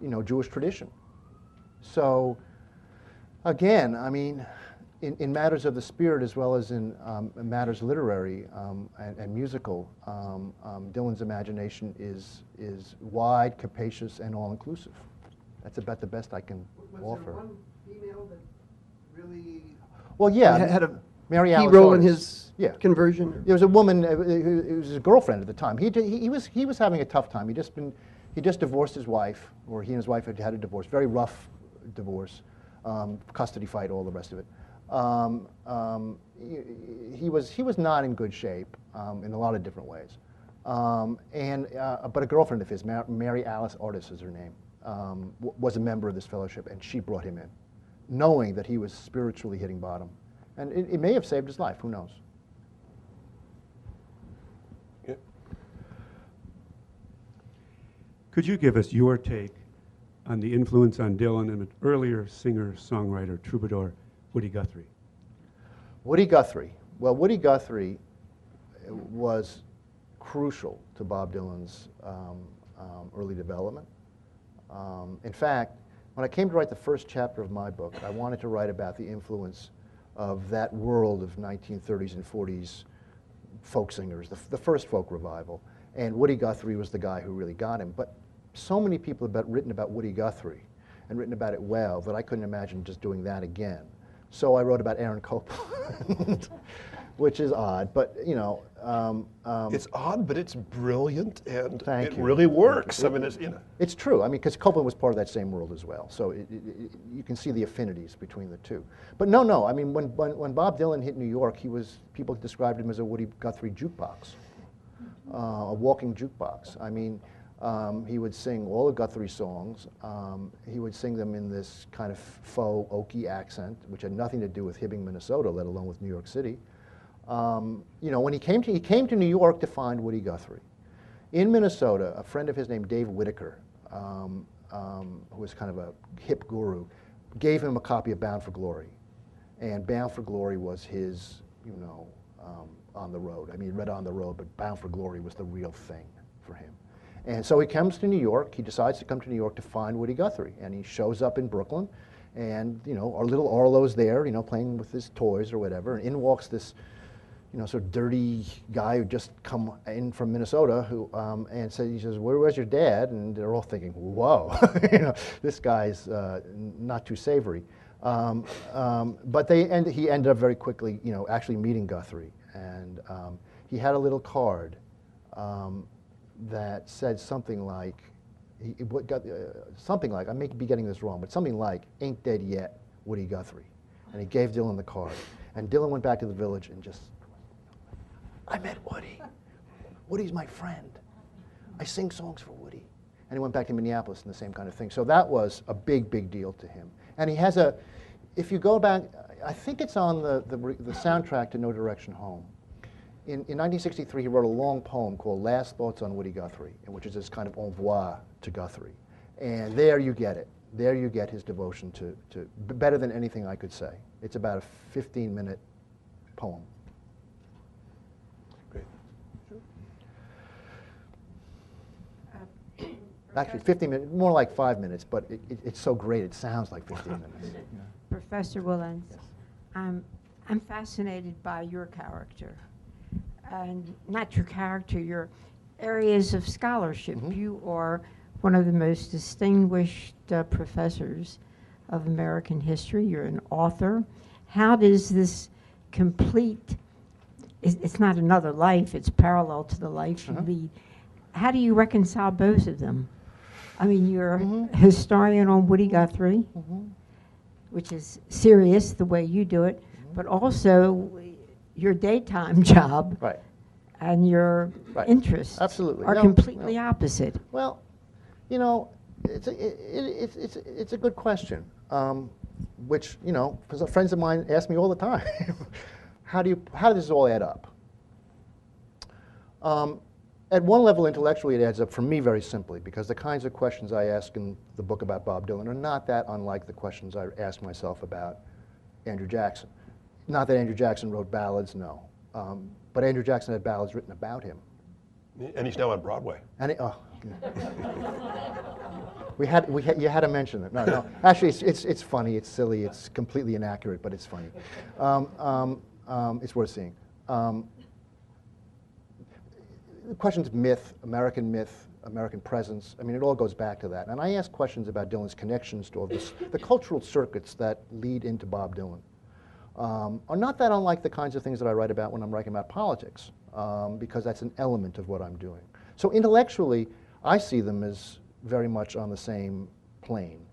know, Jewish tradition. So, again, I mean, in matters of the spirit as well as in matters literary and musical, Dylan's imagination is wide, capacious, and all-inclusive. That's about the best I can offer. Was there one female that really well, yeah, had a Mary key role in his conversion? There was a woman, it was his girlfriend at the time. He was having a tough time. He just divorced his wife, or he and his wife had had a divorce, very rough divorce, custody fight, all the rest of it. He was not in good shape in a lot of different ways. But a girlfriend of his, Mary Alice Artis is her name, was a member of this fellowship, and she brought him in, knowing that he was spiritually hitting bottom. And it may have saved his life, who knows? Could you give us your take on the influence on Dylan and an earlier singer, songwriter, troubadour, Woody Guthrie? Woody Guthrie. Well, Woody Guthrie was crucial to Bob Dylan's early development. In fact, when I came to write the first chapter of my book, I wanted to write about the influence of that world of 1930s and 40s folk singers, the first folk revival. And Woody Guthrie was the guy who really got him. But so many people have written about Woody Guthrie and written about it well that I couldn't imagine just doing that again. So I wrote about Aaron Copland, which is odd, but you know. It's odd, but it's brilliant, and Thank it you. really works. I mean, it's, you know. It's true. I mean, because Copland was part of that same world as well. So you can see the affinities between the two. But no. I mean, when Bob Dylan hit New York, people described him as a Woody Guthrie jukebox, a walking jukebox. I mean, he would sing all of Guthrie songs. He would sing them in this kind of faux Okie accent, which had nothing to do with Hibbing, Minnesota, let alone with New York City. You know, when he came to New York to find Woody Guthrie. In Minnesota, a friend of his named Dave Whitaker, who was kind of a hip guru, gave him a copy of Bound for Glory. And Bound for Glory was his, you know, On the Road. I mean, he read On the Road, but Bound for Glory was the real thing for him. And so he comes to New York. He decides to come to New York to find Woody Guthrie. And he shows up in Brooklyn. And, you know, our little Arlo's there, you know, playing with his toys or whatever. And in walks this, you know, sort of dirty guy who just come in from Minnesota, who and he says, "Where's your dad?" And they're all thinking, "Whoa, you know, this guy's not too savory." But he ended up very quickly, you know, actually meeting Guthrie, and he had a little card that said something like, I may be getting this wrong, but something like, "Ain't dead yet, Woody Guthrie," and he gave Dylan the card, and Dylan went back to the village and just. I met Woody. Woody's my friend. I sing songs for Woody. And he went back to Minneapolis and the same kind of thing. So that was a big, big deal to him. And he has if you go back, I think it's on the soundtrack to No Direction Home. In 1963, he wrote a long poem called Last Thoughts on Woody Guthrie, which is this kind of au revoir to Guthrie. And there you get it. There you get his devotion to better than anything I could say. It's about a 15-minute poem. Actually, 15 minutes, more like 5 minutes, but it's so great it sounds like 15 minutes. Yeah. Professor Wilentz, Yes. I'm fascinated by your character, and not your character, your areas of scholarship. Mm-hmm. You are one of the most distinguished professors of American history. You're an author. How does this complete, it's not another life, it's parallel to the life you lead. How do you reconcile both of them? I mean, you're a historian on Woody Guthrie, which is serious the way you do it, but also your daytime job Right. and your Right. interests Absolutely. are No, completely no. opposite. Well, you know, it's a good question, which, you know, because friends of mine ask me all the time, how does this all add up? At one level, intellectually, it adds up for me very simply, because the kinds of questions I ask in the book about Bob Dylan are not that unlike the questions I ask myself about Andrew Jackson. Not that Andrew Jackson wrote ballads, no. But Andrew Jackson had ballads written about him. And he's now on Broadway. And you had to mention it. No. Actually, it's funny, it's silly, it's completely inaccurate, but it's funny. It's worth seeing. The question's myth, American presence. I mean, it all goes back to that. And I ask questions about Dylan's connections to all this, the cultural circuits that lead into Bob Dylan. Are not that unlike the kinds of things that I write about when I'm writing about politics, because that's an element of what I'm doing. So intellectually, I see them as very much on the same plane.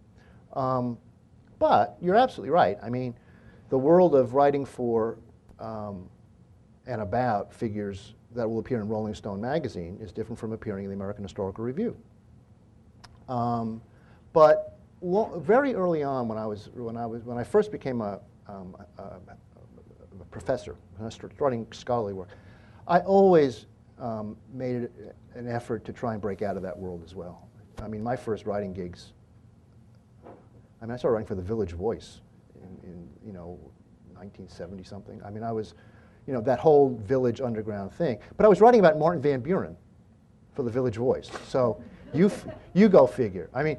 But you're absolutely right. I mean, the world of writing for and about figures that will appear in Rolling Stone magazine is different from appearing in the American Historical Review. But very early on, when I first became a professor, when I started starting scholarly work, I always made it an effort to try and break out of that world as well. I mean, my first writing gigs, I mean, I started writing for the Village Voice in 1970 something. I mean, I was, that whole Village underground thing. But I was writing about Martin Van Buren for the Village Voice. So you go figure. I mean,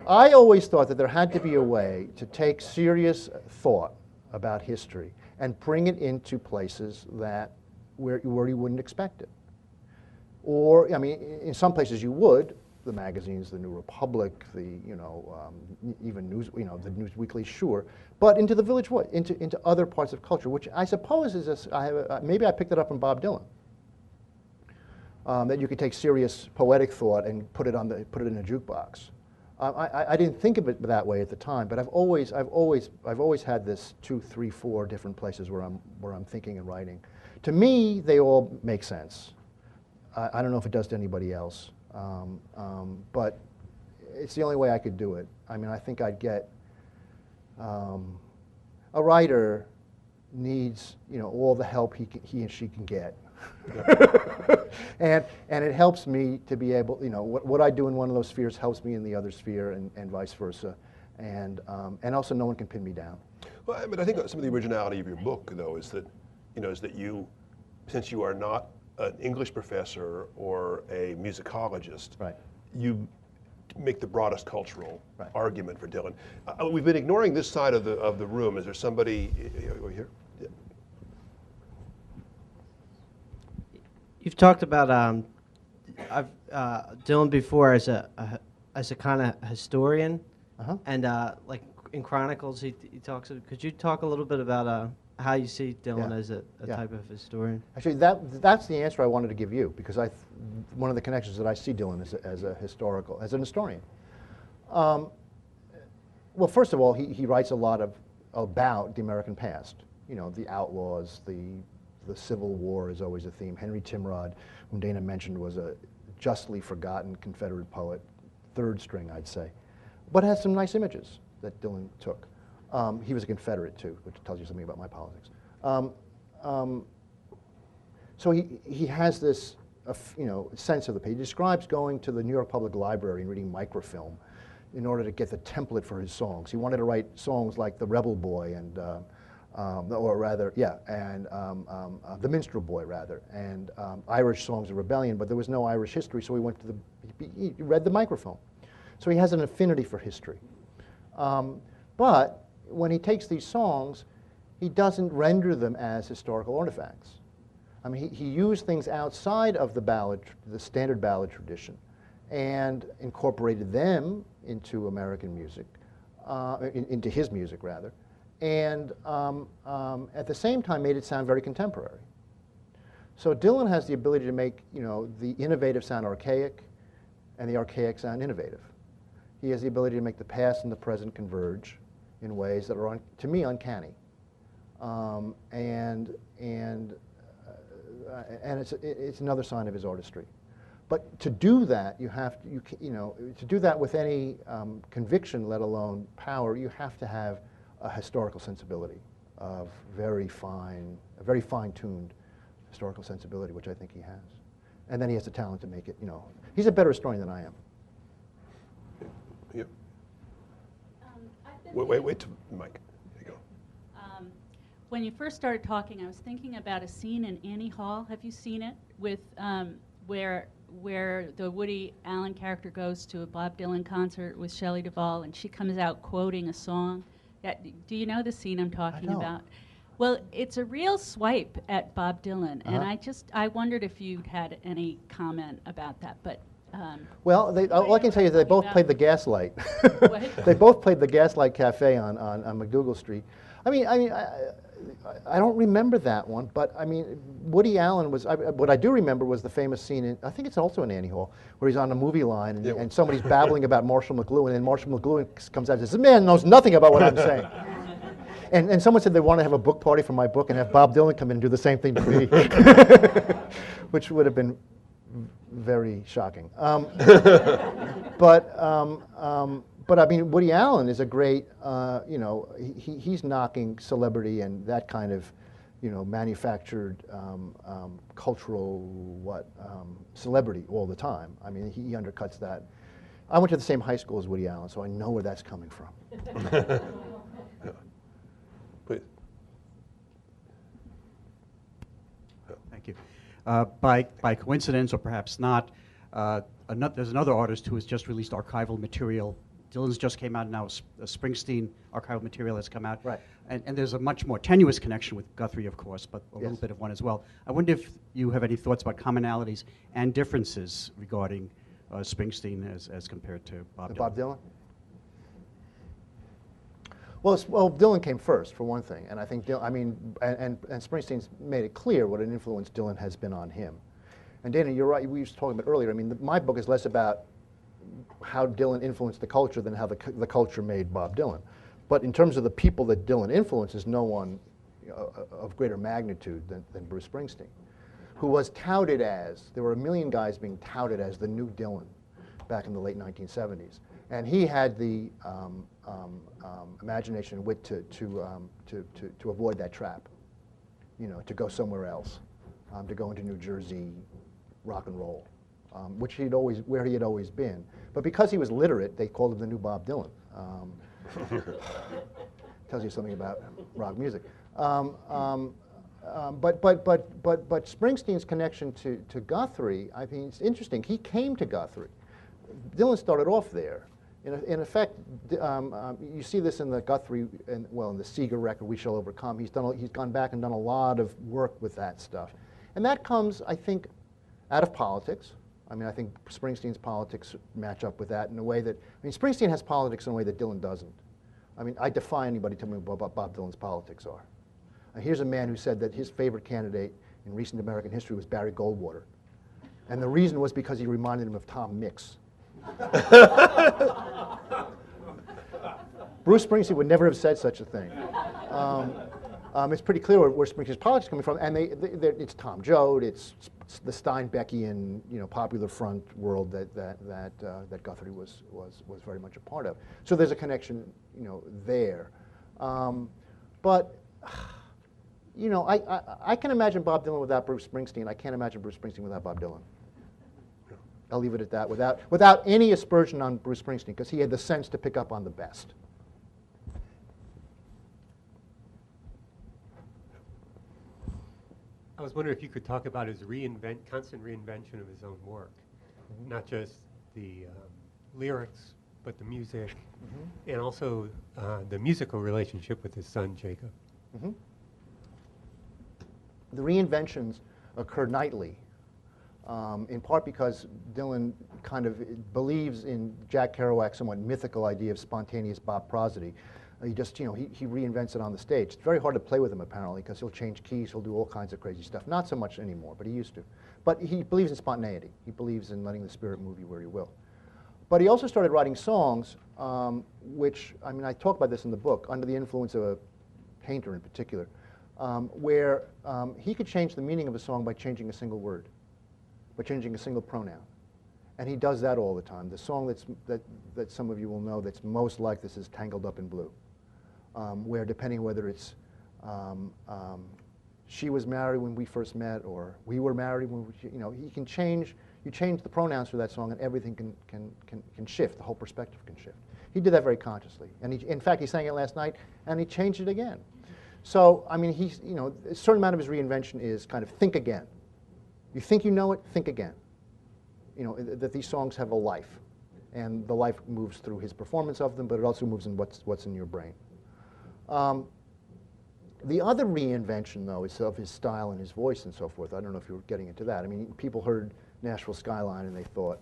I always thought that there had to be a way to take serious thought about history and bring it into places where you wouldn't expect it. Or, I mean, in some places you would, the magazines, the New Republic, even news, the News Weekly, sure, but into the Village Voice, into other parts of culture, which I suppose is maybe I picked it up from Bob Dylan. That you could take serious poetic thought and put it in a jukebox. I didn't think of it that way at the time, but I've always had this 2, 3, 4 different places where I'm thinking and writing. To me, they all make sense. I don't know if it does to anybody else, but it's the only way I could do it. I mean, I think I'd get a writer needs all the help he and she can get. and it helps me to be able, what I do in one of those spheres helps me in the other sphere, and vice versa, and also no one can pin me down. Well, I mean, I think some of the originality of your book, though, is that you, since you are not an English professor or a musicologist, right, you make the broadest cultural argument for Dylan. We've been ignoring this side of the room. Is there somebody over here? Yeah. You've talked about Dylan before as a kind of historian, and like in Chronicles, he talks. Could you talk a little bit about how you see Dylan as a type of historian? Actually, that's the answer I wanted to give you, because one of the connections that I see Dylan as an historian. Well, first of all, he writes a lot about the American past. The outlaws, the Civil War is always a theme. Henry Timrod, whom Dana mentioned, was a justly forgotten Confederate poet, third string, I'd say, but has some nice images that Dylan took. He was a Confederate too, which tells you something about my politics. So he has this sense of the page. He describes going to the New York Public Library and reading microfilm in order to get the template for his songs. He wanted to write songs like The Rebel Boy and The Minstrel Boy, rather, and Irish songs of rebellion, but there was no Irish history, so he read the microfilm. So he has an affinity for history. But when he takes these songs, he doesn't render them as historical artifacts. I mean, he used things outside of the standard ballad tradition, and incorporated them into American music, into his music, rather, and at the same time made it sound very contemporary. So Dylan has the ability to make the innovative sound archaic, and the archaic sound innovative. He has the ability to make the past and the present converge in ways that are, to me, uncanny, and it's another sign of his artistry. But to do that, to do that with any conviction, let alone power, you have to have a historical sensibility of a very fine-tuned historical sensibility, which I think he has. And then he has the talent to make it, he's a better historian than I am. Yeah. Wait to Mike. There you go. When you first started talking, I was thinking about a scene in Annie Hall. Have you seen it? With where the Woody Allen character goes to a Bob Dylan concert with Shelley Duvall, and she comes out quoting a song. Yeah, do you know the scene I'm talking about? Well, it's a real swipe at Bob Dylan, and I wondered if you'd had any comment about that, but. Well, all I can tell you is they both played the Gaslight. They both played the Gaslight Cafe on McDougal Street. I mean, I don't remember that one, but I mean, Woody Allen was. What I do remember was the famous scene in, I think it's also in Annie Hall, where he's on a movie line and somebody's babbling about Marshall McLuhan, and then Marshall McLuhan comes out and says, "This man knows nothing about what I'm saying." And someone said they want to have a book party for my book and have Bob Dylan come in and do the same thing to me, which would have been very shocking. But I mean, Woody Allen is a great, he's knocking celebrity and that kind of, manufactured cultural celebrity all the time. I mean, he undercuts that. I went to the same high school as Woody Allen, so I know where that's coming from. Yeah. Please. Thank you. By coincidence, or perhaps not, there's another artist who has just released archival material. Dylan's just came out, and now Springsteen archival material has come out. Right. And there's a much more tenuous connection with Guthrie, of course, but a little bit of one as well. I wonder if you have any thoughts about commonalities and differences regarding Springsteen as compared to Bob Dylan. Bob Dylan? Well, Dylan came first, for one thing, and I think and Springsteen's made it clear what an influence Dylan has been on him. And Dana, you're right. We were talking about earlier. I mean, my book is less about how Dylan influenced the culture than how the culture made Bob Dylan. But in terms of the people that Dylan influences, no one of greater magnitude than Bruce Springsteen, who was touted as, there were a million guys being touted as the new Dylan back in the late 1970s. And he had the imagination and wit to avoid that trap, to go somewhere else, to go into New Jersey rock and roll, where he had always been. But because he was literate, they called him the new Bob Dylan. Tells you something about rock music. But Springsteen's connection to Guthrie, I think it's interesting. He came to Guthrie. Dylan started off there. In effect, you see this in the Guthrie, in the Seeger record, We Shall Overcome. He's gone back and done a lot of work with that stuff. And that comes, I think, out of politics. I mean, I think Springsteen's politics match up with that in a way that, Springsteen has politics in a way that Dylan doesn't. I mean, I defy anybody to tell me what Bob Dylan's politics are. And here's a man who said that his favorite candidate in recent American history was Barry Goldwater. And the reason was because he reminded him of Tom Mix. Bruce Springsteen would never have said such a thing. It's pretty clear where Springsteen's politics are coming from, and it's Tom Joad, it's the Steinbeckian, Popular Front world that Guthrie was very much a part of. So there's a connection, there. But I can imagine Bob Dylan without Bruce Springsteen. I can't imagine Bruce Springsteen without Bob Dylan. I'll leave it at that, without any aspersion on Bruce Springsteen, because he had the sense to pick up on the best. I was wondering if you could talk about his constant reinvention of his own work, not just the lyrics, but the music, and also the musical relationship with his son, Jacob. The reinventions occur nightly, in part because Dylan kind of believes in Jack Kerouac's somewhat mythical idea of spontaneous Bob prosody. He just, he reinvents it on the stage. It's very hard to play with him, apparently, because he'll change keys, he'll do all kinds of crazy stuff. Not so much anymore, but he used to. But he believes in spontaneity. He believes in letting the spirit move you where you will. But he also started writing songs, which, I talk about this in the book, under the influence of a painter in particular, where he could change the meaning of a song by changing a single word, by changing a single pronoun. And he does that all the time. The song that some of you will know that's most like this is Tangled Up in Blue, where depending whether it's she was married when we first met, or we were married when he can change. You change the pronouns for that song, and everything can shift. The whole perspective can shift. He did that very consciously, and in fact, he sang it last night, and he changed it again. So, he's a certain amount of his reinvention is kind of think again. You think you know it, think again. That these songs have a life, and the life moves through his performance of them, but it also moves in what's in your brain. The other reinvention, though, is of his style and his voice and so forth. I don't know if you were getting into that. People heard Nashville Skyline and they thought,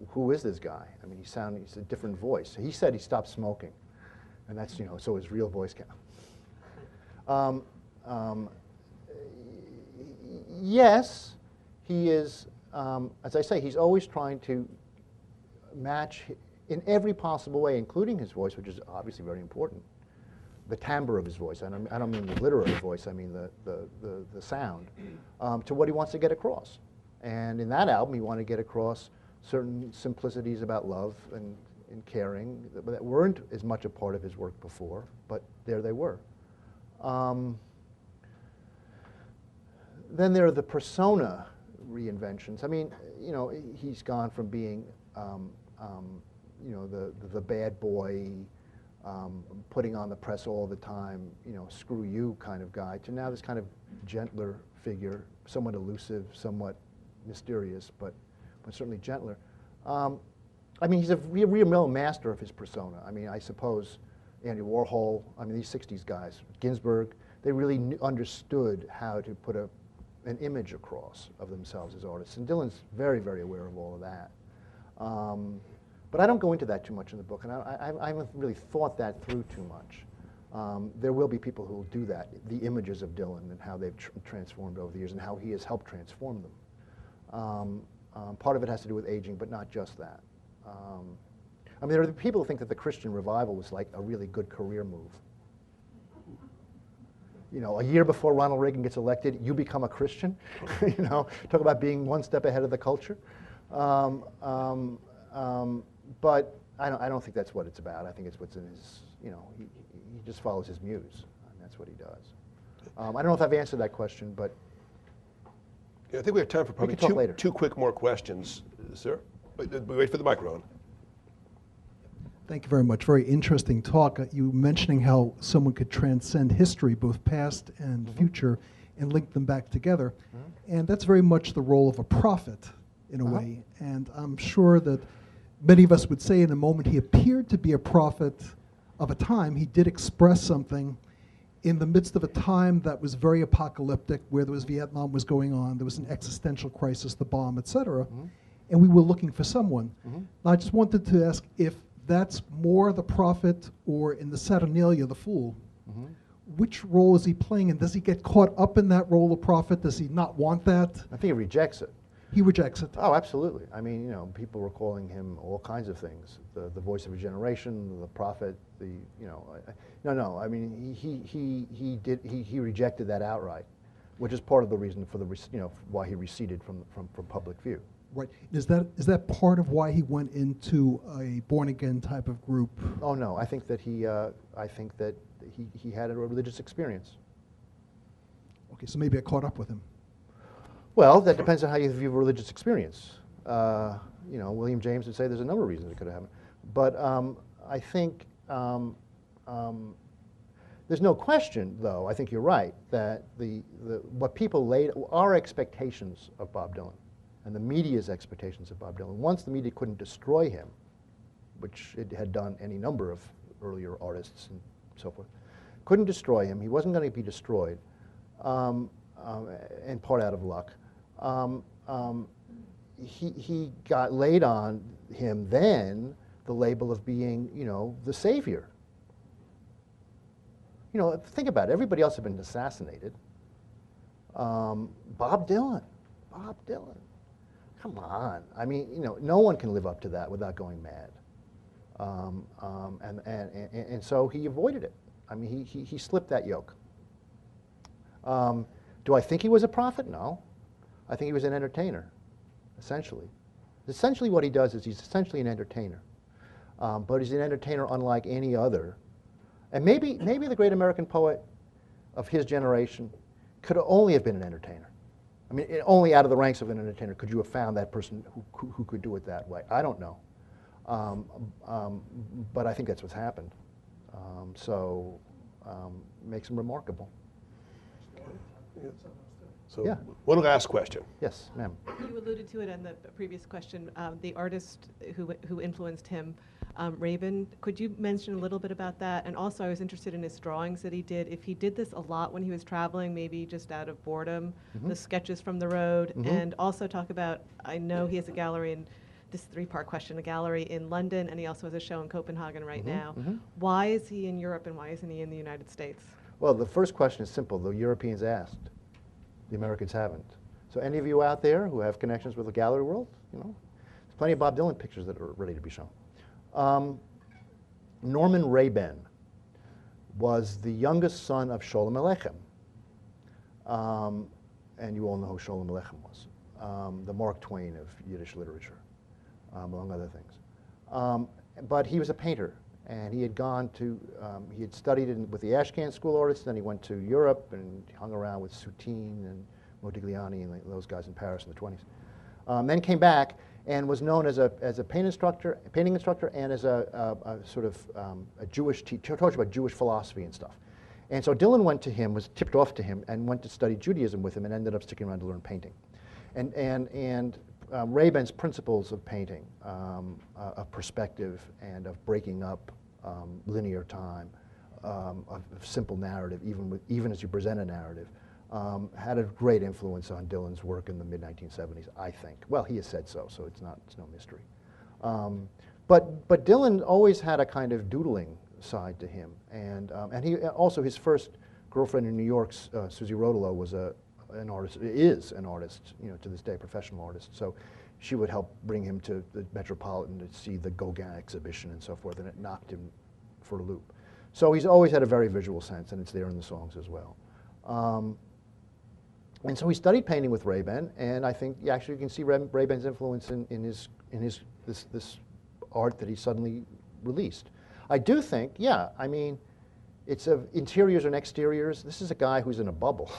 who is this guy? He's a different voice. He said he stopped smoking, and that's, so his real voice came. Yes, he is, as I say, he's always trying to match in every possible way, including his voice, which is obviously very important, the timbre of his voice. I don't mean the literary voice, I mean the sound, to what he wants to get across. And in that album, he wanted to get across certain simplicities about love and caring that weren't as much a part of his work before, but there they were. Then there are the persona reinventions. He's gone from being you know, the bad boy, putting on the press all the time, you know, screw you kind of guy, to now this kind of gentler figure, somewhat elusive, somewhat mysterious, but certainly gentler. I mean, he's a real master of his persona. I mean, I suppose Andy Warhol, I mean, these 60s guys, Ginsberg, they really understood how to put an image across of themselves as artists. And Dylan's very, very aware of all of that. But I don't go into that too much in the book, and I haven't really thought that through too much. There will be people who will do that, the images of Dylan and how they've transformed over the years and how he has helped transform them. Part of it has to do with aging, but not just that. I mean, there are the people who think that the Christian revival was like a really good career move. You know, a year before Ronald Reagan gets elected, you become a Christian. You know, talk about being one step ahead of the culture. But I don't think that's what it's about. I think it's what's in his, you know, he just follows his muse, and that's what he does. I don't know if I've answered that question, but yeah, I think we have time for probably two quick more questions, sir. Wait for the microphone. Thank you very much. Very interesting talk. You mentioning how someone could transcend history, both past and future, and link them back together. And that's very much the role of a prophet, in a way. And I'm sure that many of us would say in a moment he appeared to be a prophet of a time. He did express something in the midst of a time that was very apocalyptic, where there was Vietnam was going on, there was an existential crisis, the bomb, etc. And we were looking for someone. Now, I just wanted to ask if that's more the prophet, or in the Saturnalia, the fool. Which role is he playing, and does he get caught up in that role of prophet? Does he not want that? I think he rejects it. He rejects it. Oh, absolutely. I mean, you know, people were calling him all kinds of things: the voice of a generation, the prophet, you know. No. I mean, he rejected that outright, which is part of the reason for why he receded from public view. Right. Is that part of why he went into a born again type of group? Oh no, I think that he had a religious experience. Okay, so maybe I caught up with him. Well, that depends on how you view religious experience. You know, William James would say there's a number of reasons it could have happened. But I think there's no question, though, I think you're right, that what people our expectations of Bob Dylan and the media's expectations of Bob Dylan, once the media couldn't destroy him, which it had done any number of earlier artists and so forth, couldn't destroy him, he wasn't going to be destroyed, and part out of luck. He got laid on him then the label of being, you know, the savior. You know, think about it. Everybody else had been assassinated. Bob Dylan. Come on. I mean, you know, no one can live up to that without going mad. And so he avoided it. I mean, he slipped that yoke. Do I think he was a prophet? No. I think he was an entertainer, essentially. Essentially what he does is he's essentially an entertainer. But he's an entertainer unlike any other. And maybe the great American poet of his generation could only have been an entertainer. I mean, only out of the ranks of an entertainer could you have found that person who could do it that way. I don't know. But I think that's what's happened. Makes him remarkable. So yeah. One last question. Yes, ma'am. You alluded to it in the previous question. The artist who influenced him, Rabin. Could you mention a little bit about that? And also, I was interested in his drawings that he did. If he did this a lot when he was traveling, maybe just out of boredom, the sketches from the road, and also talk about. I know he has a gallery in. This three-part question: a gallery in London, and he also has a show in Copenhagen right now. Why is he in Europe, and why isn't he in the United States? Well, the first question is simple. The Europeans asked. The Americans haven't. So any of you out there who have connections with the gallery world, you know, there's plenty of Bob Dylan pictures that are ready to be shown. Norman Rabin was the youngest son of Sholem Aleichem. And you all know who Sholem Aleichem was, the Mark Twain of Yiddish literature, among other things. But he was a painter, and he had gone to, he had studied with the Ashcan school artists, then he went to Europe and hung around with Soutine and Modigliani and those guys in Paris in the 20s. Then came back and was known as a painting instructor, and as a sort of a Jewish teacher, taught about Jewish philosophy and stuff. And so Dylan went to him, was tipped off to him, and went to study Judaism with him, and ended up sticking around to learn painting. And Ray-Ban's principles of painting, of perspective and of breaking up linear time, of simple narrative, even as you present a narrative, had a great influence on Dylan's work in the mid-1970s, I think. Well, he has said so, so it's no mystery. But Dylan always had a kind of doodling side to him, and he also, his first girlfriend in New York, Susie Rodolo, was an artist, is an artist, to this day, a professional artist. So she would help bring him to the Metropolitan to see the Gauguin exhibition and so forth, and it knocked him for a loop. So he's always had a very visual sense, and it's there in the songs as well. And so he studied painting with Ray-Ban, and I think actually you can see Ray-Ban's influence in this art that he suddenly released. I do think, yeah, I mean, it's interiors and exteriors. This is a guy who's in a bubble.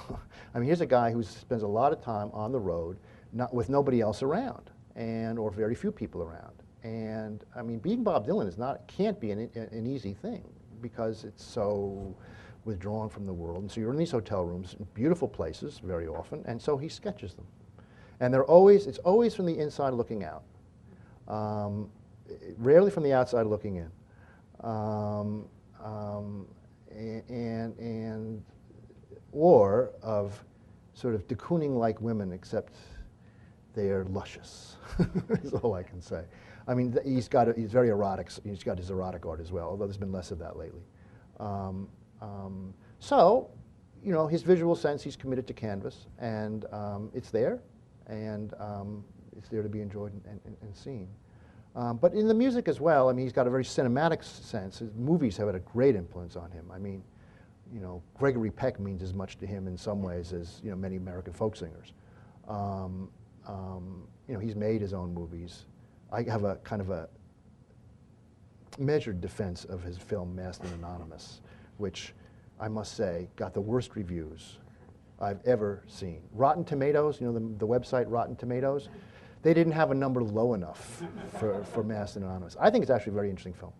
I mean, here's a guy who spends a lot of time on the road, with nobody else around, or very few people around. And I mean, being Bob Dylan can't be an easy thing, because it's so withdrawn from the world. And so you're in these hotel rooms, beautiful places very often, and so he sketches them. And it's always from the inside looking out, rarely from the outside looking in. Or of sort of de Kooning like women, except they are luscious, is all I can say. I mean, he's very erotic. He's got his erotic art as well, although there's been less of that lately. So, his visual sense, he's committed to canvas, and it's there, and it's there to be enjoyed and seen. But in the music as well, I mean, he's got a very cinematic sense. His movies have had a great influence on him. I mean, Gregory Peck means as much to him in some ways as many American folk singers. He's made his own movies. I have a kind of a measured defense of his film Masked and Anonymous, which I must say got the worst reviews I've ever seen. Rotten Tomatoes, the website Rotten Tomatoes, they didn't have a number low enough for Masked and Anonymous. I think it's actually a very interesting film.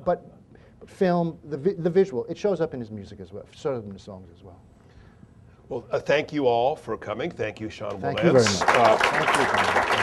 But film, the visual, it shows up in his music as well, it shows up in his songs as well. Well, thank you all for coming. Thank you, Sean Wilentz. Thank you very much. Thank you.